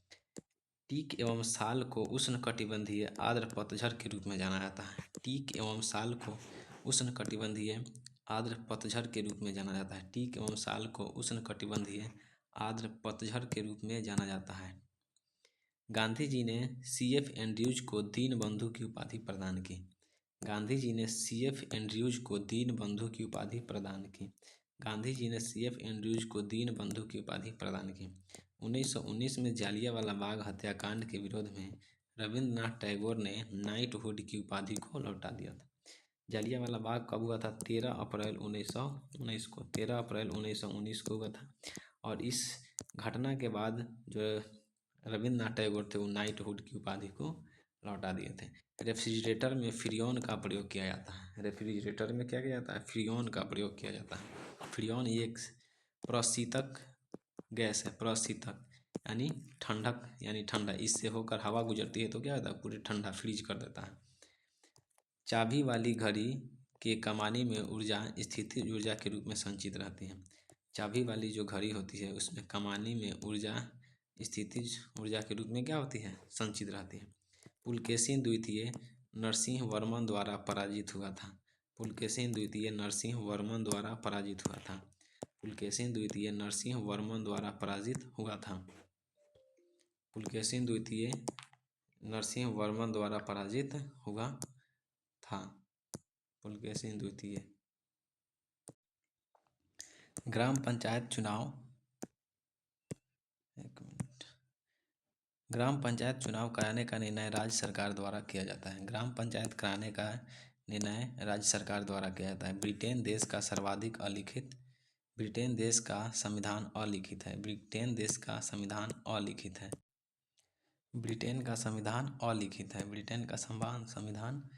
टीक एवं साल को उष्णकटिबंधीय आर्द्र पतझड़ के रूप में जाना जाता है। टीक एवं साल को उष्णकटिबंधीय आर्द्र पतझड़ के रूप में जाना जाता है। टीक एवं साल को उष्णकटिबंधीय आर्द्र पतझड़ के रूप में जाना जाता है। गांधी जी ने C.F. एंड्रयूज को दीनबंधु की उपाधि प्रदान की। गांधी जी ने C.F. एंड्रयूज को दीनबंधु की उपाधि प्रदान की। गांधी जी ने C.F. एंड्रयूज को दीनबंधु की उपाधि प्रदान की। 1919 में जालियांवाला बाग हत्याकांड के विरोध में रविंद्रनाथ टैगोर ने नाइटहुड की उपाधि को लौटा दिया था। जालियांवाला बाग कब हुआ था? 13 अप्रैल 1919 को। 13 अप्रैल 1919 को हुआ था। और इस घटना के बाद जो रविंद्रनाथ टैगोर थे वो नाइटहुड की उपाधि को लौटा दिए थे। रेफ्रिजरेटर में फ्रीऑन का प्रयोग किया जाता है। रेफ्रिजरेटर में क्या किया जाता है? फ्रीऑन का प्रयोग किया जाता है। फ्रीऑन ये एक प्रशीतक गैस है। प्रशीतक यानी ठंडक, यानी ठंडा। इससे होकर हवा गुजरती है तो क्या होता है? पूरी ठंडा फ्रीज कर देता है। चाबी वाली घड़ी के कमानी में ऊर्जा स्थितिज ऊर्जा के रूप में संचित रहती है। चाबी वाली जो घड़ी होती है उसमें कमानी में ऊर्जा स्थितिज ऊर्जा के रूप में क्या होती है? संचित रहती है। पुलकेशिन द्वितीय नरसिंह वर्मन द्वारा पराजित हुआ था। पुलकेशिन द्वितीय नरसिंह वर्मन द्वारा पराजित हुआ था। पुलकेशिन द्वितीय नरसिंह वर्मन द्वारा पराजित हुआ था। पुलकेशिन द्वितीय नरसिंह वर्मन द्वारा पराजित हुआ था। पुलकेशिन द्वितीय। ग्राम पंचायत चुनाव, एक मिनट। ग्राम पंचायत चुनाव कराने का निर्णय राज्य सरकार द्वारा किया जाता है। ग्राम पंचायत कराने का निर्णय राज्य सरकार द्वारा किया जाता है। ब्रिटेन देश का सर्वाधिक अलिखित ब्रिटेन देश का संविधान अलिखित है। ब्रिटेन देश का संविधान अलिखित है। ब्रिटेन का संविधान अलिखित है। ब्रिटेन का संविधान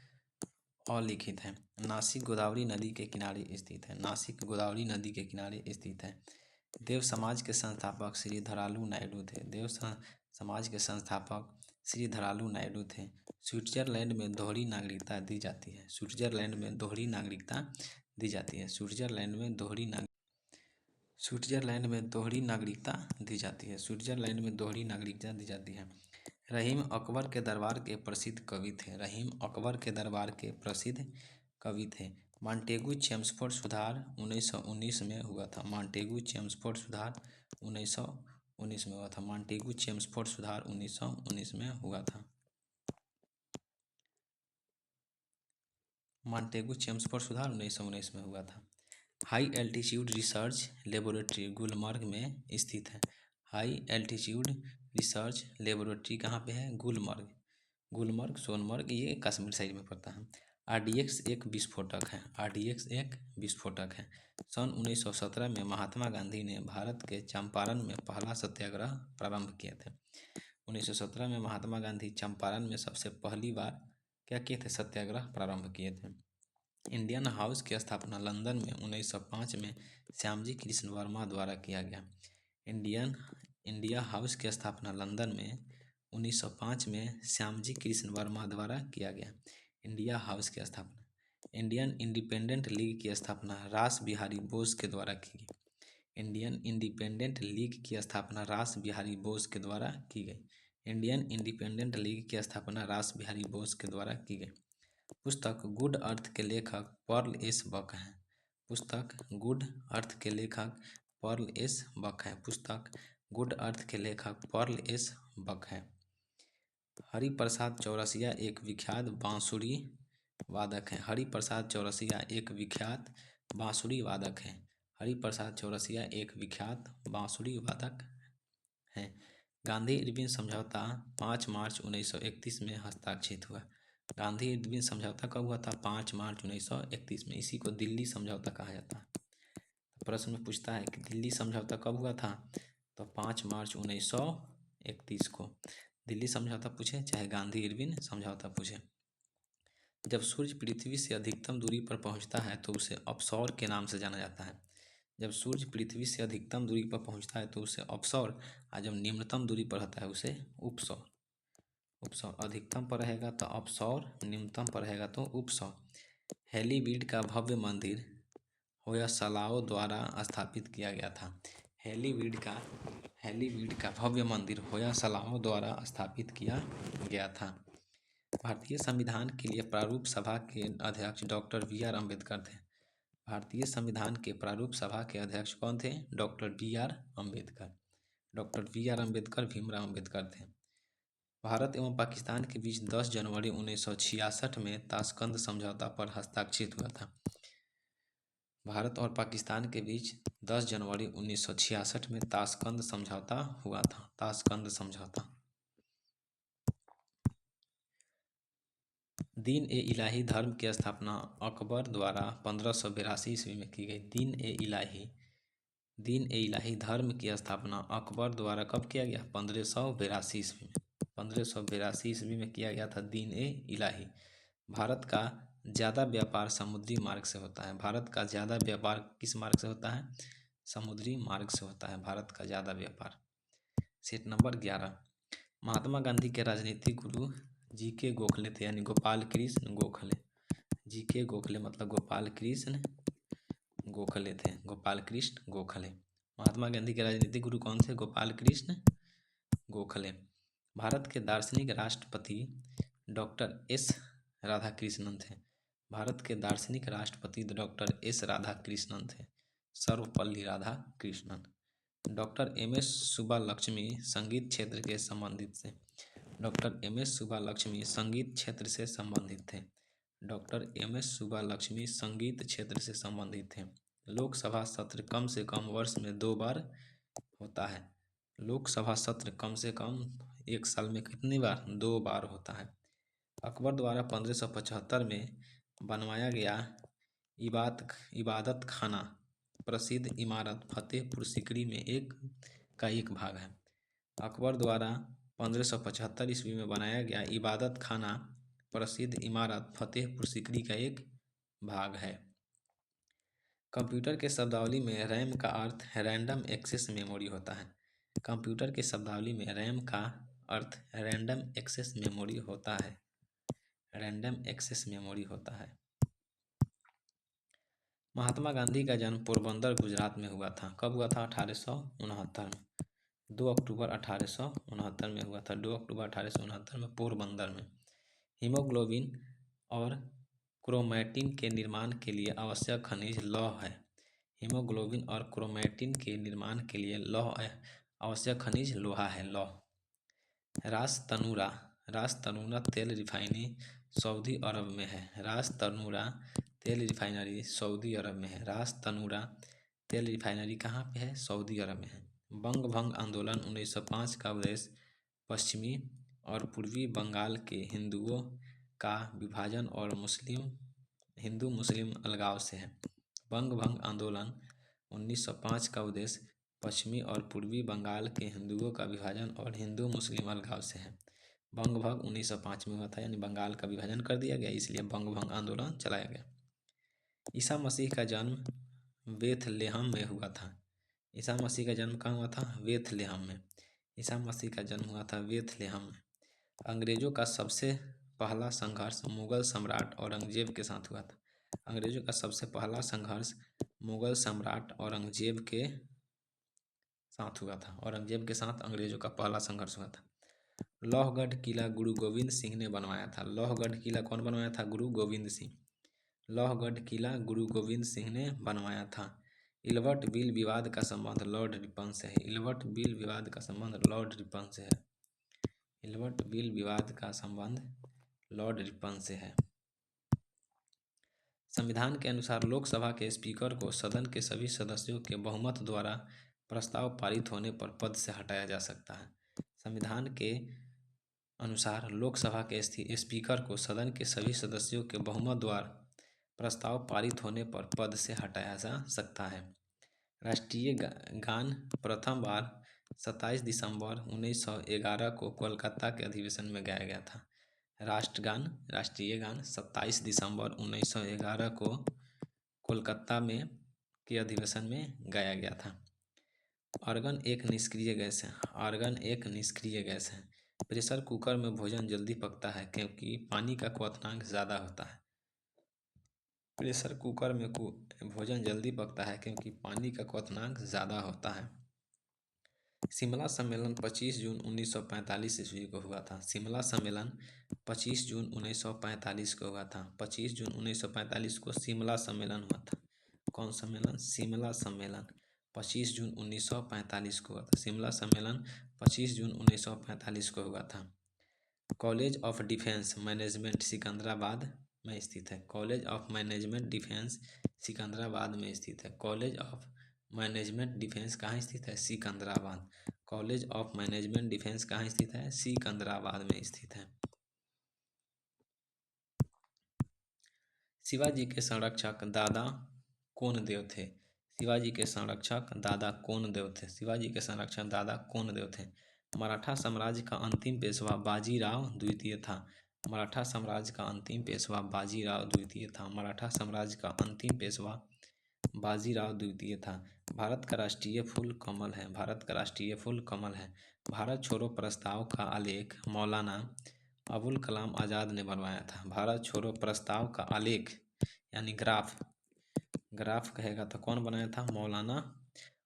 अलिखित है। नासिक गोदावरी नदी के किनारे स्थित है। नासिक गोदावरी नदी के किनारे स्थित है। देव समाज के संस्थापक श्री धरालू नायडू थे। देव समाज के संस्थापक श्री धरालू नायडू थे। स्विट्जरलैंड में दोहरी नागरिकता दी जाती है। स्विट्जरलैंड में दोहरी नागरिकता दी जाती है। स्विट्जरलैंड में दोहरी नागरिकता दी जाती है। स्विट्जरलैंड में दोहरी नागरिकता दी जाती है। रहीम अकबर के दरबार के प्रसिद्ध कवि थे। रहीम अकबर के दरबार के प्रसिद्ध कवि थे। मॉन्टेगू चेम्सफोर्ड सुधार 1919 में हुआ था। मॉन्टेगू चेम्सफोर्ड सुधार 1919 में हुआ था। मॉन्टेगू चेम्सफोर्ड सुधार 1919 में हुआ था। मॉन्टेगू चेम्सफोर्ड सुधार 1919 में हुआ था। High altitude research laboratory Gulmarg में स्थित है। हाई एल्टीट्यूड रिसर्च लेबोरेटरी कहाँ पे है? गुलमर्ग। गुलमर्ग, सोनमर्ग ये कश्मीर साइड में पड़ता है। RDX एक विस्फोटक है। RDX एक विस्फोटक है। सन 1917 में महात्मा गांधी ने भारत के चंपारण में पहला सत्याग्रह प्रारंभ किए थे। 1917 में महात्मा गांधी चंपारण में सबसे पहली बार क्या किए थे? सत्याग्रह प्रारंभ किए थे। इंडियन हाउस की स्थापना लंदन में 1905 में श्यामजी कृष्ण वर्मा द्वारा किया गया। इंडिया हाउस की स्थापना लंदन में 1905 में श्यामजी कृष्ण वर्मा द्वारा किया गया। इंडिया हाउस की स्थापना। इंडियन इंडिपेंडेंट लीग की स्थापना रास बिहारी बोस के द्वारा की गई। इंडियन इंडिपेंडेंट लीग की स्थापना रास बिहारी बोस के द्वारा की गई। इंडियन इंडिपेंडेंट लीग की स्थापना रास बिहारी बोस के द्वारा की गई। पुस्तक गुड अर्थ के लेखक पर्ल एस बक हैं। पुस्तक गुड अर्थ के लेखक पर्ल एस बक हैं। पुस्तक गुड अर्थ के लेखक पर्ल एस बक हैं। हरिप्रसाद चौरसिया एक विख्यात बांसुरी वादक हैं। हरिप्रसाद चौरसिया एक विख्यात बांसुरी वादक हैं। हरिप्रसाद चौरसिया एक विख्यात बांसुरी वादक हैं। गांधी इरविन समझौता 5 मार्च 1931 में हस्ताक्षरित हुआ। गांधी इरविन समझौता कब हुआ था? 5 मार्च 1931 में। इसी को दिल्ली समझौता कहा जाता है। तो प्रश्न में पूछता है कि दिल्ली समझौता कब हुआ था? तो 5 मार्च 1931 को दिल्ली समझौता पूछे, चाहे गांधी इरविन समझौता पूछे। जब सूर्य पृथ्वी से अधिकतम दूरी पर पहुंचता है तो उसे अपसौर के नाम से जाना जाता है। जब सूर्य पृथ्वी से अधिकतम दूरी पर पहुंचता है तो उसे अपसौर, और जब निम्नतम दूरी पर होता है उसे उपसौर। उपसौर अधिकतम पर रहेगा तो अपसौर, निम्नतम पर रहेगा तो उपसौर। हेलीवीड का भव्य मंदिर होयसलाओ द्वारा स्थापित किया गया था। हेलीवीड का भव्य मंदिर होयसलाओ द्वारा स्थापित किया गया था। भारतीय संविधान के लिए प्रारूप सभा के अध्यक्ष डॉक्टर बी.आर. अम्बेडकर थे। भारतीय संविधान के प्रारूप सभा के अध्यक्ष कौन थे? Doctor B R. Ambedkar. Doctor B R. Ambedkar Bhimrao Ambedkar थे। भारत एवं पाकिस्तान के बीच 10 जनवरी 1966 में ताशकंद समझौता पर हस्ताक्षरित हुआ था। भारत और पाकिस्तान के बीच 10 जनवरी 1966 में ताशकंद समझौता हुआ था। ताशकंद समझौता। दीन ए इलाही धर्म की स्थापना अकबर द्वारा 1582 ईस्वी में की गई। दीन ए इलाही धर्म की स्थापना अकबर द्वारा कब किया गया? 1582 ईस्वी में। 1582 ईस्वी में किया गया था दीन ए इलाही। भारत का ज़्यादा व्यापार समुद्री मार्ग से होता है। भारत का ज़्यादा व्यापार किस मार्ग से होता है? समुद्री मार्ग से होता है भारत का ज़्यादा व्यापार। Set number 11। महात्मा गांधी के राजनीतिक गुरु जी.के. गोखले थे, यानी गोपाल कृष्ण गोखले। जी.के. गोखले मतलब गोपाल कृष्ण गोखले थे। गोपाल कृष्ण गोखले। महात्मा गांधी के राजनीतिक गुरु कौन थे? गोपाल कृष्ण गोखले। भारत के दार्शनिक राष्ट्रपति डॉक्टर एस राधाकृष्णन थे। भारत के दार्शनिक राष्ट्रपति डॉक्टर एस राधाकृष्णन थे। सर्वपल्ली राधाकृष्णन। डॉक्टर एम.एस. सुब्बालक्ष्मी संगीत क्षेत्र के संबंधित थे। डॉक्टर एम.एस. सुब्बालक्ष्मी संगीत क्षेत्र से संबंधित थे। डॉक्टर एम.एस. सुब्बालक्ष्मी संगीत क्षेत्र से संबंधित थे। लोकसभा सत्र कम से कम वर्ष में 2 बार होता है। लोकसभा सत्र कम से कम एक साल में कितनी बार? 2 बार होता है। अकबर द्वारा 1575 में बनवाया गया इबादत खाना प्रसिद्ध इमारत फतेहपुर सीकरी में एक भाग है। अकबर द्वारा 1575 ईस्वी में बनाया गया इबादत खाना प्रसिद्ध इमारत फतेहपुर सीकरी का एक भाग है। कंप्यूटर के शब्दावली में रैम का अर्थ रैंडम एक्सेस मेमोरी होता है। कंप्यूटर के शब्दावली में रैम का अर्थ रैंडम एक्सेस मेमोरी होता है। रैंडम एक्सेस मेमोरी होता है। महात्मा गांधी का जन्म पोरबंदर गुजरात में हुआ था। कब हुआ था? 1869 में। 2 अक्टूबर 1869 में हुआ था। 2 अक्टूबर 1869 में पोरबंदर में। हीमोग्लोबिन और क्रोमैटिन के निर्माण के लिए आवश्यक खनिज लौह है। हीमोग्लोबिन और क्रोमैटिन के निर्माण के लिए आवश्यक खनिज लोहा है, लौह। रास तनूरा तेल रिफाइनरी सऊदी अरब में है। रास तनूरा तेल रिफाइनरी सऊदी अरब में है। रास तनूरा तेल रिफाइनरी कहाँ पे है? सऊदी अरब में है। बंग भंग आंदोलन 1905 का उद्देश्य पश्चिमी और पूर्वी बंगाल के हिंदुओं का विभाजन और हिंदू मुस्लिम अलगाव से है। बंग भंग आंदोलन 1905 का उद्देश्य पश्चिमी और पूर्वी बंगाल के हिंदुओं का विभाजन और हिंदू मुस्लिम अलगाव से है। बंग भंग 1905 में हुआ था, यानी बंगाल का विभाजन कर दिया गया, इसलिए बंग भंग आंदोलन चलाया गया। ईसा मसीह का जन्म बेथलेहम में हुआ था। ईसा मसीह का जन्म कहाँ हुआ था? बेथलेहम में। ईसा मसीह का जन्म हुआ था बेथलेहम में। अंग्रेजों का सबसे पहला संघर्ष मुगल सम्राट औरंगजेब के साथ हुआ था। अंग्रेजों का सबसे पहला संघर्ष मुगल सम्राट औरंगजेब के साथ हुआ था। औरंगजेब के साथ अंग्रेजों का पहला संघर्ष हुआ था। लौहगढ़ किला गुरु गोविंद सिंह ने बनवाया था। लौहगढ़ किला कौन बनवाया था? गुरु गोविंद सिंह। लौहगढ़ किला गुरु गोविंद सिंह ने बनवाया था। इल्बर्ट बिल विवाद का संबंध लॉर्ड रिपन से है। इल्बर्ट बिल विवाद का संबंध लॉर्ड रिपन से है। इल्बर्ट बिल विवाद का संबंध लॉर्ड रिपन से है। संविधान के अनुसार लोकसभा के स्पीकर को सदन के सभी सदस्यों के बहुमत द्वारा प्रस्ताव पारित होने पर पद से हटाया जा सकता है। संविधान के अनुसार लोकसभा के स्पीकर को सदन के सभी सदस्यों के बहुमत द्वारा प्रस्ताव पारित होने पर पद से हटाया जा सकता है। राष्ट्रीय गान प्रथम बार 27 दिसंबर 1911 को कोलकाता के अधिवेशन में गाया गया था। राष्ट्रीय गान 27 दिसंबर 1911 को कोलकाता में के अधिवेशन में गाया गया था। आर्गन एक निष्क्रिय गैस है। आर्गन एक निष्क्रिय गैस है। प्रेशर कुकर में भोजन जल्दी पकता है क्योंकि पानी का क्वथनांक ज़्यादा होता है। प्रेशर कुकर में भोजन जल्दी पकता है क्योंकि पानी का क्वथनांक ज़्यादा होता है। शिमला सम्मेलन 25 जून 1945 ईस्वी को हुआ था। शिमला सम्मेलन 25 जून 1945 को हुआ था। 25 जून 1945 को शिमला सम्मेलन हुआ था। कौन सम्मेलन? शिमला सम्मेलन 25 जून 1945 को हुआ था। शिमला सम्मेलन 25 जून 1945 को हुआ था। College of defence management Secunderabad में स्थित है। College of management defence Secunderabad में स्थित है। कॉलेज ऑफ मैनेजमेंट डिफेंस कहाँ स्थित है? Secunderabad. College of management defence कहाँ स्थित है? सिकंदराबाद में स्थित है। शिवाजी के संरक्षक दादा कौन देव थे? शिवाजी के संरक्षक दादा कौन देव थे? शिवाजी के संरक्षक दादा कौन देव थे? मराठा साम्राज्य का अंतिम पेशवा बाजीराव द्वितीय था। मराठा साम्राज्य का अंतिम पेशवा बाजीराव द्वितीय था। मराठा साम्राज्य का अंतिम पेशवा बाजीराव द्वितीय था। भारत का राष्ट्रीय फूल कमल है। भारत का राष्ट्रीय फूल कमल है। भारत छोड़ो प्रस्ताव का आलेख मौलाना अबुल कलाम आज़ाद ने बनवाया था। भारत छोड़ो प्रस्ताव का आलेख यानी ग्राफ कहेगा तो कौन बनाया था? मौलाना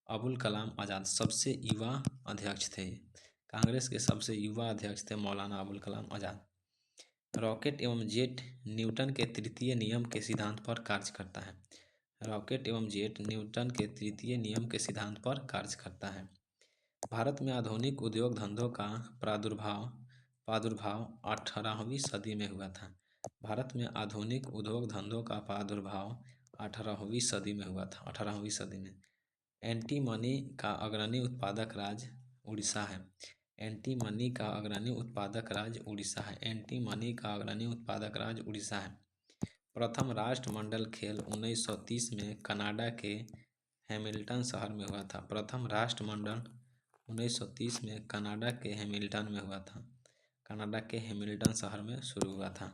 अबुल कलाम आज़ाद। सबसे युवा अध्यक्ष थे। कांग्रेस के सबसे युवा अध्यक्ष थे मौलाना अबुल कलाम आज़ाद। रॉकेट एवं जेट न्यूटन के तृतीय नियम के सिद्धांत पर कार्य करता है। रॉकेट एवं जेट न्यूटन के तृतीय नियम के सिद्धांत पर कार्य करता है। भारत में आधुनिक उद्योग धंधों का प्रादुर्भाव 18वीं सदी में हुआ था। भारत में आधुनिक उद्योग धंधों का प्रादुर्भाव 18वीं सदी में हुआ था। 18वीं सदी में एंटी मनी का अग्रणी उत्पादक राज्य उड़ीसा है। एंटी मनी का अग्रणी उत्पादक राज्य उड़ीसा है। एंटी मनी का अग्रणी उत्पादक राज्य उड़ीसा है। प्रथम राष्ट्रमंडल खेल 1930 में कनाडा के हैमिल्टन शहर में हुआ था। प्रथम राष्ट्रमंडल 1930 में कनाडा के हैमिल्टन में हुआ था। कनाडा के हैमिल्टन शहर में शुरू हुआ था।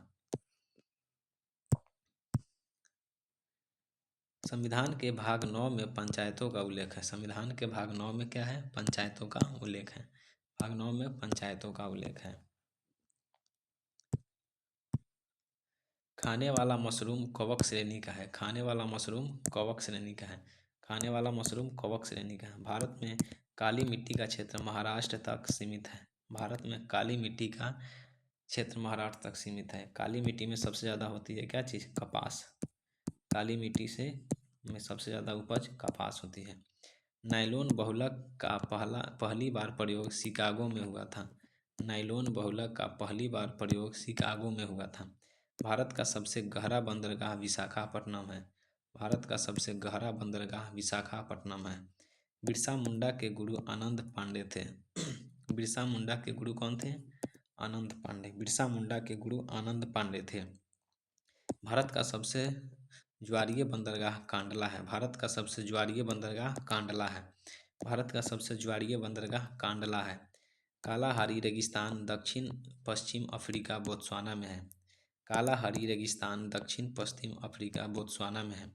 संविधान के भाग 9 में पंचायतों का उल्लेख है। संविधान के भाग 9 में क्या है? पंचायतों का उल्लेख है। भाग 9 में पंचायतों का उल्लेख है। खाने वाला मशरूम कवक श्रेणी का है। खाने वाला मशरूम कवक श्रेणी का है। खाने वाला मशरूम कवक श्रेणी का है। भारत में काली मिट्टी का क्षेत्र महाराष्ट्र तक सीमित है। भारत में काली मिट्टी का क्षेत्र महाराष्ट्र तक सीमित है। काली मिट्टी में सबसे ज़्यादा होती है क्या चीज़? कपास। काली मिट्टी में सबसे ज़्यादा उपज कपास होती है। नायलॉन बहुलक का पहली बार प्रयोग शिकागो में हुआ था। नायलॉन बहुलक का पहली बार प्रयोग शिकागो में हुआ था। भारत का सबसे गहरा बंदरगाह विशाखापट्टनम है। भारत का सबसे गहरा बंदरगाह विशाखापट्टनम है। बिरसा मुंडा के गुरु आनंद पांडे थे। बिरसा मुंडा के गुरु कौन थे? आनंद पांडे। बिरसा मुंडा के गुरु आनंद पांडे थे। भारत का सबसे ज्वारीय बंदरगाह कांडला है। भारत का सबसे ज्वारीय बंदरगाह कांडला है। भारत का सबसे ज्वारीय बंदरगाह कांडला है। कालाहारी रेगिस्तान दक्षिण पश्चिम अफ्रीका बोत्सवाना में है। कालाहारी रेगिस्तान दक्षिण पश्चिम अफ्रीका बोत्सवाना में है।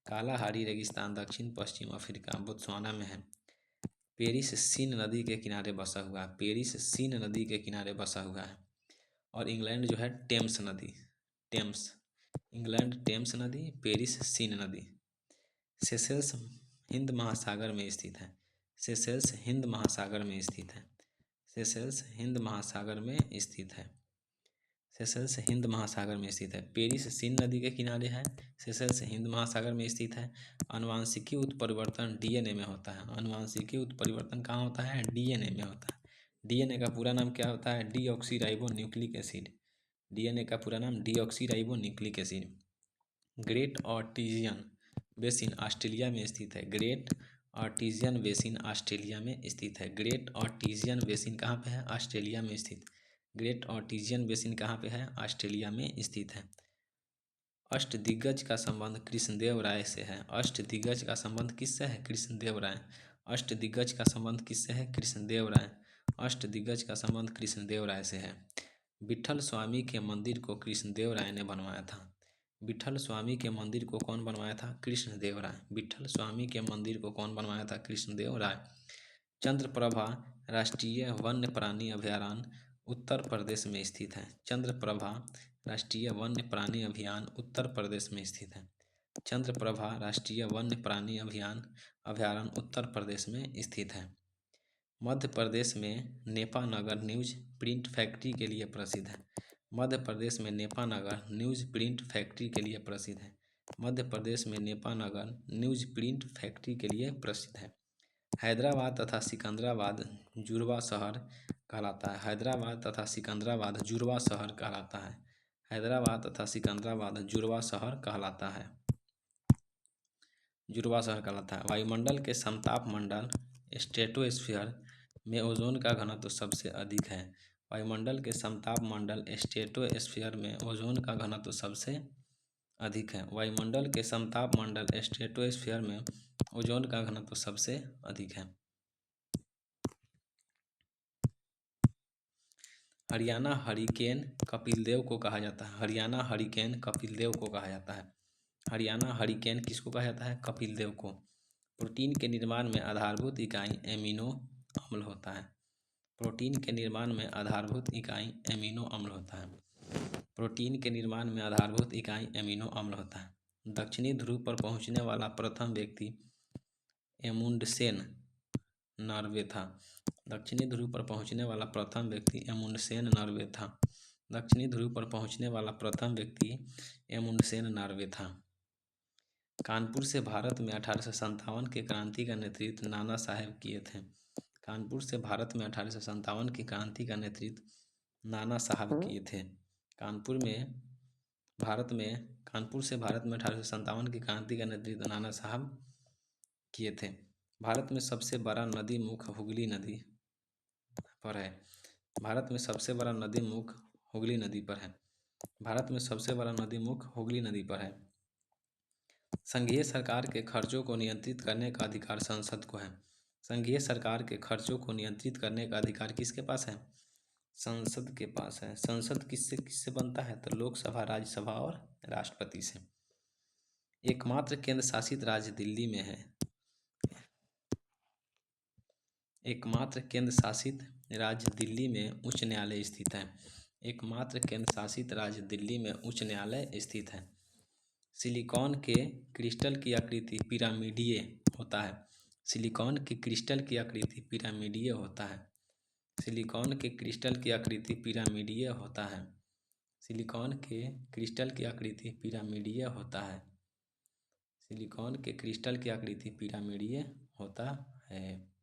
कालाहारी रेगिस्तान दक्षिण पश्चिम अफ्रीका बोत्सवाना में है। पेरिस सीन नदी के किनारे बसा हुआ है। पेरिस सीन नदी के किनारे बसा हुआ है। और इंग्लैंड जो है टेम्स नदी, टेम्स, इंग्लैंड टेम्स नदी, पेरिस सीन नदी। सेशेल्स हिंद महासागर में स्थित है। सेशेल्स हिंद महासागर में स्थित है। सेशेल्स हिंद महासागर में स्थित है। सेशेल्स हिंद महासागर में स्थित है। पेरिस सीन नदी के किनारे है। सेशेल्स हिंद महासागर में स्थित है। आनुवांशिकी उत्परिवर्तन डीएनए में होता है। आनुवांशिकी उत्परिवर्तन कहाँ होता है? डीएनए में होता है। डीएनए का पूरा नाम क्या होता है? Deoxyribo nucleic acid. डीएनए का पूरा नाम deoxyribo nucleic acid. Great artesian basin Australia में स्थित है। ग्रेट आर्टीजियन बेसिन ऑस्ट्रेलिया में स्थित है। ग्रेट आर्टीजियन बेसिन कहाँ पे है? ऑस्ट्रेलिया में स्थित। ग्रेट आर्टीजियन बेसिन कहाँ पे है? ऑस्ट्रेलिया में स्थित है। अष्टदिग्गज का संबंध कृष्णदेव राय से है। अष्टदिग्गज का संबंध किससे है? कृष्णदेव राय। अष्टदिग्गज का संबंध किससे है? कृष्णदेव राय। अष्टदिग्गज का संबंध कृष्णदेव राय से है। विट्ठल स्वामी के मंदिर को कृष्णदेव राय ने बनवाया था। विट्ठल स्वामी के मंदिर को कौन बनवाया था? कृष्णदेव राय। विट्ठल स्वामी के मंदिर को कौन बनवाया था? कृष्णदेव राय। चंद्रप्रभा राष्ट्रीय वन्य प्राणी अभयारण्य उत्तर प्रदेश में स्थित है। चंद्रप्रभा राष्ट्रीय वन्य प्राणी अभयारण्य उत्तर प्रदेश में स्थित है। चंद्रप्रभा राष्ट्रीय वन्य प्राणी अभयारण्य उत्तर प्रदेश में स्थित है। मध्य प्रदेश में नेपानगर न्यूज प्रिंट फैक्ट्री के लिए प्रसिद्ध है। मध्य प्रदेश में नेपानगर न्यूज प्रिंट फैक्ट्री के लिए प्रसिद्ध है। मध्य प्रदेश में नेपानगर न्यूज प्रिंट फैक्ट्री के लिए प्रसिद्ध है। हैदराबाद तथा सिकंदराबाद जुड़वा शहर कहलाता है। हैदराबाद तथा सिकंदराबाद जुड़वा शहर कहलाता है। हैदराबाद तथा सिकंदराबाद जुड़वा शहर कहलाता है। जुड़वा शहर कहलाता है। वायुमंडल के समताप मंडल स्ट्रेटोस्फीयर में ओजोन का घनत्व सबसे अधिक है। वायुमंडल के समताप मंडल स्ट्रेटोस्फीयर में ओजोन का घनत्व सबसे अधिक है। वायुमंडल के समताप मंडल स्ट्रेटोस्फीयर में ओजोन का घनत्व सबसे अधिक है। हरियाणा हरिकेन कपिलदेव को कहा जाता है। हरियाणा हरिकेन कपिलदेव को कहा जाता है। हरियाणा हरिकेन किसको कहा जाता है? कपिलदेव को। प्रोटीन के निर्माण में आधारभूत इकाई एमिनो अम्ल होता है। प्रोटीन के निर्माण में आधारभूत इकाई एमिनो अम्ल होता है। प्रोटीन के निर्माण में आधारभूत इकाई एमिनो अम्ल होता है। दक्षिणी ध्रुव पर पहुंचने वाला प्रथम व्यक्ति एमुंडसेन नॉर्वे था। दक्षिणी ध्रुव पर पहुंचने वाला प्रथम व्यक्ति एमुंडसेन नॉर्वे था। दक्षिणी ध्रुव पर पहुंचने वाला प्रथम व्यक्ति एमुंडसेन नॉर्वे था। कानपुर से भारत में 1857 के क्रांति का नेतृत्व नाना साहेब किए थे। कानपुर से भारत में 1857 की क्रांति का नेतृत्व नाना साहब किए थे। कानपुर से भारत में 1857 की क्रांति का नेतृत्व नाना साहब किए थे। भारत में सबसे बड़ा नदी मुख हुगली नदी पर है। भारत में सबसे बड़ा नदी मुख हुगली नदी पर है। भारत में सबसे बड़ा नदी मुख हुगली नदी पर है। संघीय सरकार के खर्चों को नियंत्रित करने का अधिकार संसद को है। संघीय सरकार के खर्चों को नियंत्रित करने का अधिकार किसके पास है? संसद के पास है। संसद किससे किससे बनता है? तो लोकसभा, राज्यसभा और राष्ट्रपति से। एकमात्र केंद्र शासित राज्य दिल्ली में है। एकमात्र केंद्र शासित राज्य दिल्ली में उच्च न्यायालय स्थित है। एकमात्र केंद्र शासित राज्य दिल्ली में उच्च न्यायालय स्थित है। सिलिकॉन के क्रिस्टल की आकृति पिरामिडीय होता है। सिलिकॉन के क्रिस्टल की आकृति पिरामिडीय होता है। सिलिकॉन के क्रिस्टल की आकृति पिरामिडीय होता है। सिलिकॉन के क्रिस्टल की आकृति पिरामिडीय होता है। सिलिकॉन के क्रिस्टल की आकृति पिरामिडीय होता है।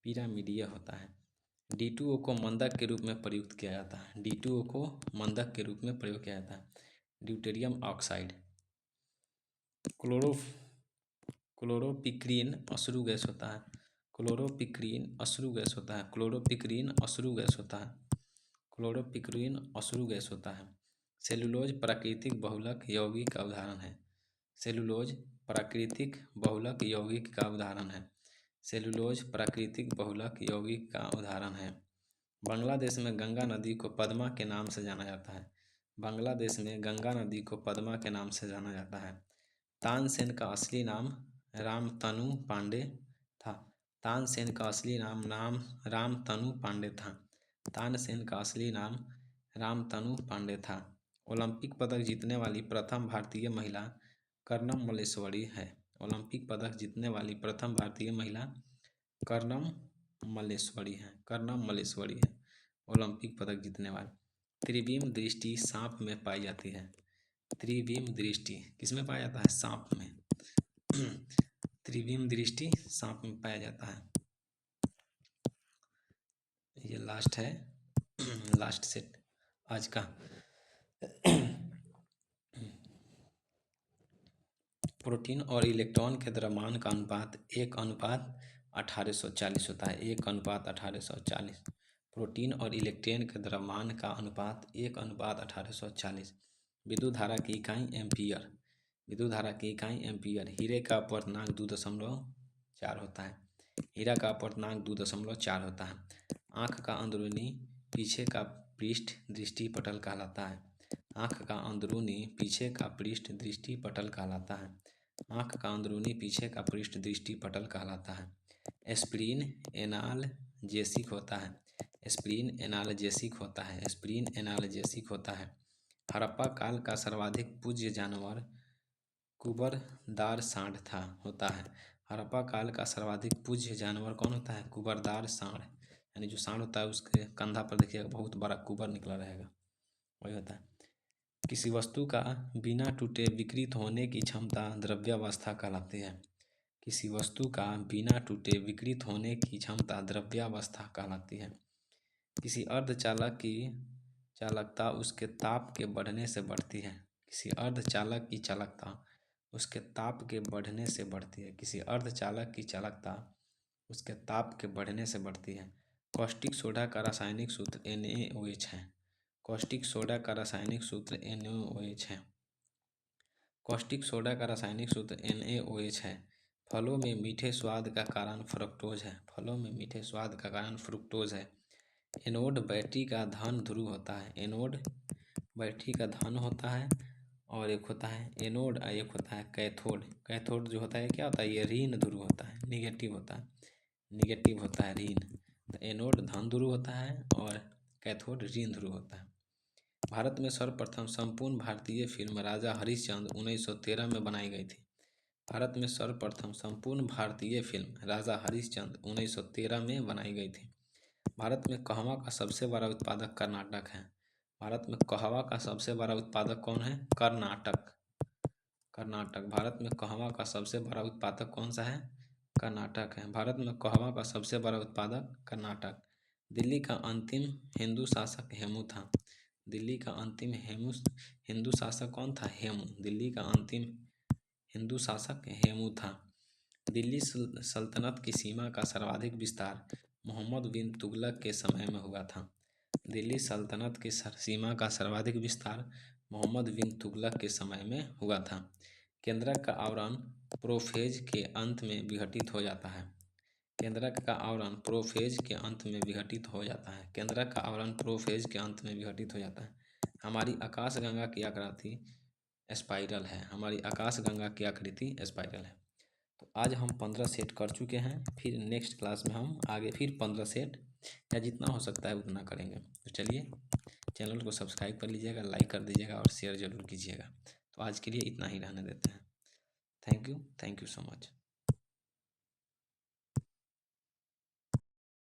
पिरामिडीय होता है। D2O को मंदक के रूप में प्रयुक्त किया जाता है। D2O को मंदक के रूप में प्रयोग किया जाता है। Deuterium oxide. क्लोरोपिक्रीन अश्रु गैस होता है। क्लोरोपिक्रीन अश्रु गैस होता है। क्लोरोपिक्रीन अश्रु गैस होता है। क्लोरोपिक्रीन अश्रु गैस होता है। सेलुलोज प्राकृतिक बहुलक यौगिक का उदाहरण है। सेलुलोज प्राकृतिक बहुलक यौगिक का उदाहरण है। सेलुलोज प्राकृतिक बहुलक यौगिक का उदाहरण है। बांग्लादेश में गंगा नदी को पद्मा के नाम से जाना जाता है। बांग्लादेश में गंगा नदी को पद्मा के नाम से जाना जाता है। तानसेन का असली नाम रामतनु पांडे था। तानसेन का असली नाम रामतनु पांडे था। तानसेन का असली नाम रामतनु पांडे था। ओलंपिक पदक जीतने वाली प्रथम भारतीय महिला कर्णम मल्लेश्वरी है। ओलंपिक पदक जीतने वाली प्रथम भारतीय महिला कर्णम मल्लेश्वरी हैं, कर्णम मल्लेश्वरी है ओलंपिक पदक जीतने वाले। त्रिविम दृष्टि सांप में पाई जाती है। त्रिविम दृष्टि किसमें पाया जाता है? सांप में। त्रिविम दृष्टि सांप में पाया जाता है। ये लास्ट है, लास्ट सेट आज का। प्रोटीन और इलेक्ट्रॉन के द्रव्यमान का अनुपात 1:1840 होता है। 1:1840। प्रोटीन और इलेक्ट्रॉन के द्रव्यमान का अनुपात 1:1840। विद्युत धारा की इकाई एम्पियर। विद्युत धारा की इकाई एम्पियर। हीरे का अपवर्तनांक 2.4 होता है। हीरा का अपवर्तनांक 2.4 होता है। आँख का अंदरूनी पीछे का पृष्ठ दृष्टि पटल कहलाता है। आँख का अंदरूनी पीछे का पृष्ठ दृष्टि पटल कहलाता है। आँख का अंदरूनी पीछे का पृष्ठ दृष्टि पटल कहलाता है। एस्प्रीन एनाल्जेसिक होता है। एस्प्रीन एनाल्जेसिक होता है। एस्प्रीन एनाल्जेसिक होता है। हड़प्पा काल का सर्वाधिक पूज्य जानवर कुबरदार सांड था होता है। हड़प्पा काल का सर्वाधिक पूज्य जानवर कौन होता है? कुबरदार सांड। यानी जो सांड होता है उसके कंधा पर देखिएगा बहुत बड़ा कुबर निकला रहेगा, वही होता है। किसी वस्तु का बिना टूटे विकृत होने की क्षमता द्रव्यावस्था कहलाती है। किसी वस्तु का बिना टूटे विकृत होने की क्षमता द्रव्यावस्था कहलाती है। किसी अर्धचालक की चालकता उसके ताप के बढ़ने से बढ़ती है। किसी अर्धचालक की चालकता उसके ताप के बढ़ने से बढ़ती है। किसी अर्धचालक की चालकता उसके ताप के बढ़ने से बढ़ती है। कॉस्टिक सोडा का रासायनिक सूत्र NaOH है। कॉस्टिक सोडा का रासायनिक सूत्र NaOH है। कॉस्टिक सोडा का रासायनिक सूत्र NaOH है। फलों में मीठे स्वाद का कारण फ्रक्टोज है। फलों में मीठे स्वाद का कारण फ्रुक्टोज है। एनोड बैटरी का धन ध्रुव होता है। एनोड बैटरी का धन होता है और एक होता है एनोड और एक होता है कैथोड। कैथोड जो होता है क्या होता है? ये ऋण ध्रुव होता है, निगेटिव होता है। निगेटिव होता है ऋण। तो एनोड धन ध्रुव होता है और कैथोड ऋण ध्रुव होता है। भारत में सर्वप्रथम संपूर्ण भारतीय फिल्म राजा हरिश्चंद्र 1913 में बनाई गई थी। भारत में सर्वप्रथम संपूर्ण भारतीय फिल्म राजा हरिश्चंद्र 1913 में बनाई गई थी। भारत में कहवा का सबसे बड़ा उत्पादक कर्नाटक है। भारत में कहवा का सबसे बड़ा उत्पादक कौन है? कर्नाटक। कर्नाटक। भारत में कहवा का सबसे बड़ा उत्पादक कौन सा है? कर्नाटक है। भारत में कहवा का सबसे बड़ा उत्पादक कर्नाटक। दिल्ली का अंतिम हिंदू शासक हेमू था। दिल्ली का अंतिम हिंदू शासक कौन था? हेमू। दिल्ली का अंतिम हिंदू शासक हेमू था। दिल्ली सल्तनत की सीमा का सर्वाधिक विस्तार मोहम्मद बिन तुगलक के समय में हुआ था। दिल्ली सल्तनत की सीमा का सर्वाधिक विस्तार मोहम्मद बिन तुगलक के समय में हुआ था। केंद्रक का आवरण प्रोफेज के अंत में विघटित हो जाता है। केंद्रक का आवरण प्रोफेज के अंत में विघटित हो जाता है। केंद्रक का आवरण प्रोफेज के अंत में विघटित हो जाता है। हमारी आकाशगंगा की आकृति स्पाइरल है। हमारी आकाशगंगा की आकृति स्पाइरल है। तो आज हम 15 सेट कर चुके हैं। फिर नेक्स्ट क्लास में हम आगे फिर 15 सेट या जितना हो सकता है उतना करेंगे। तो चलिए चैनल को सब्सक्राइब कर लीजिएगा, लाइक कर दीजिएगा और शेयर ज़रूर कीजिएगा। तो आज के लिए इतना ही रहने देते हैं। Thank you so much.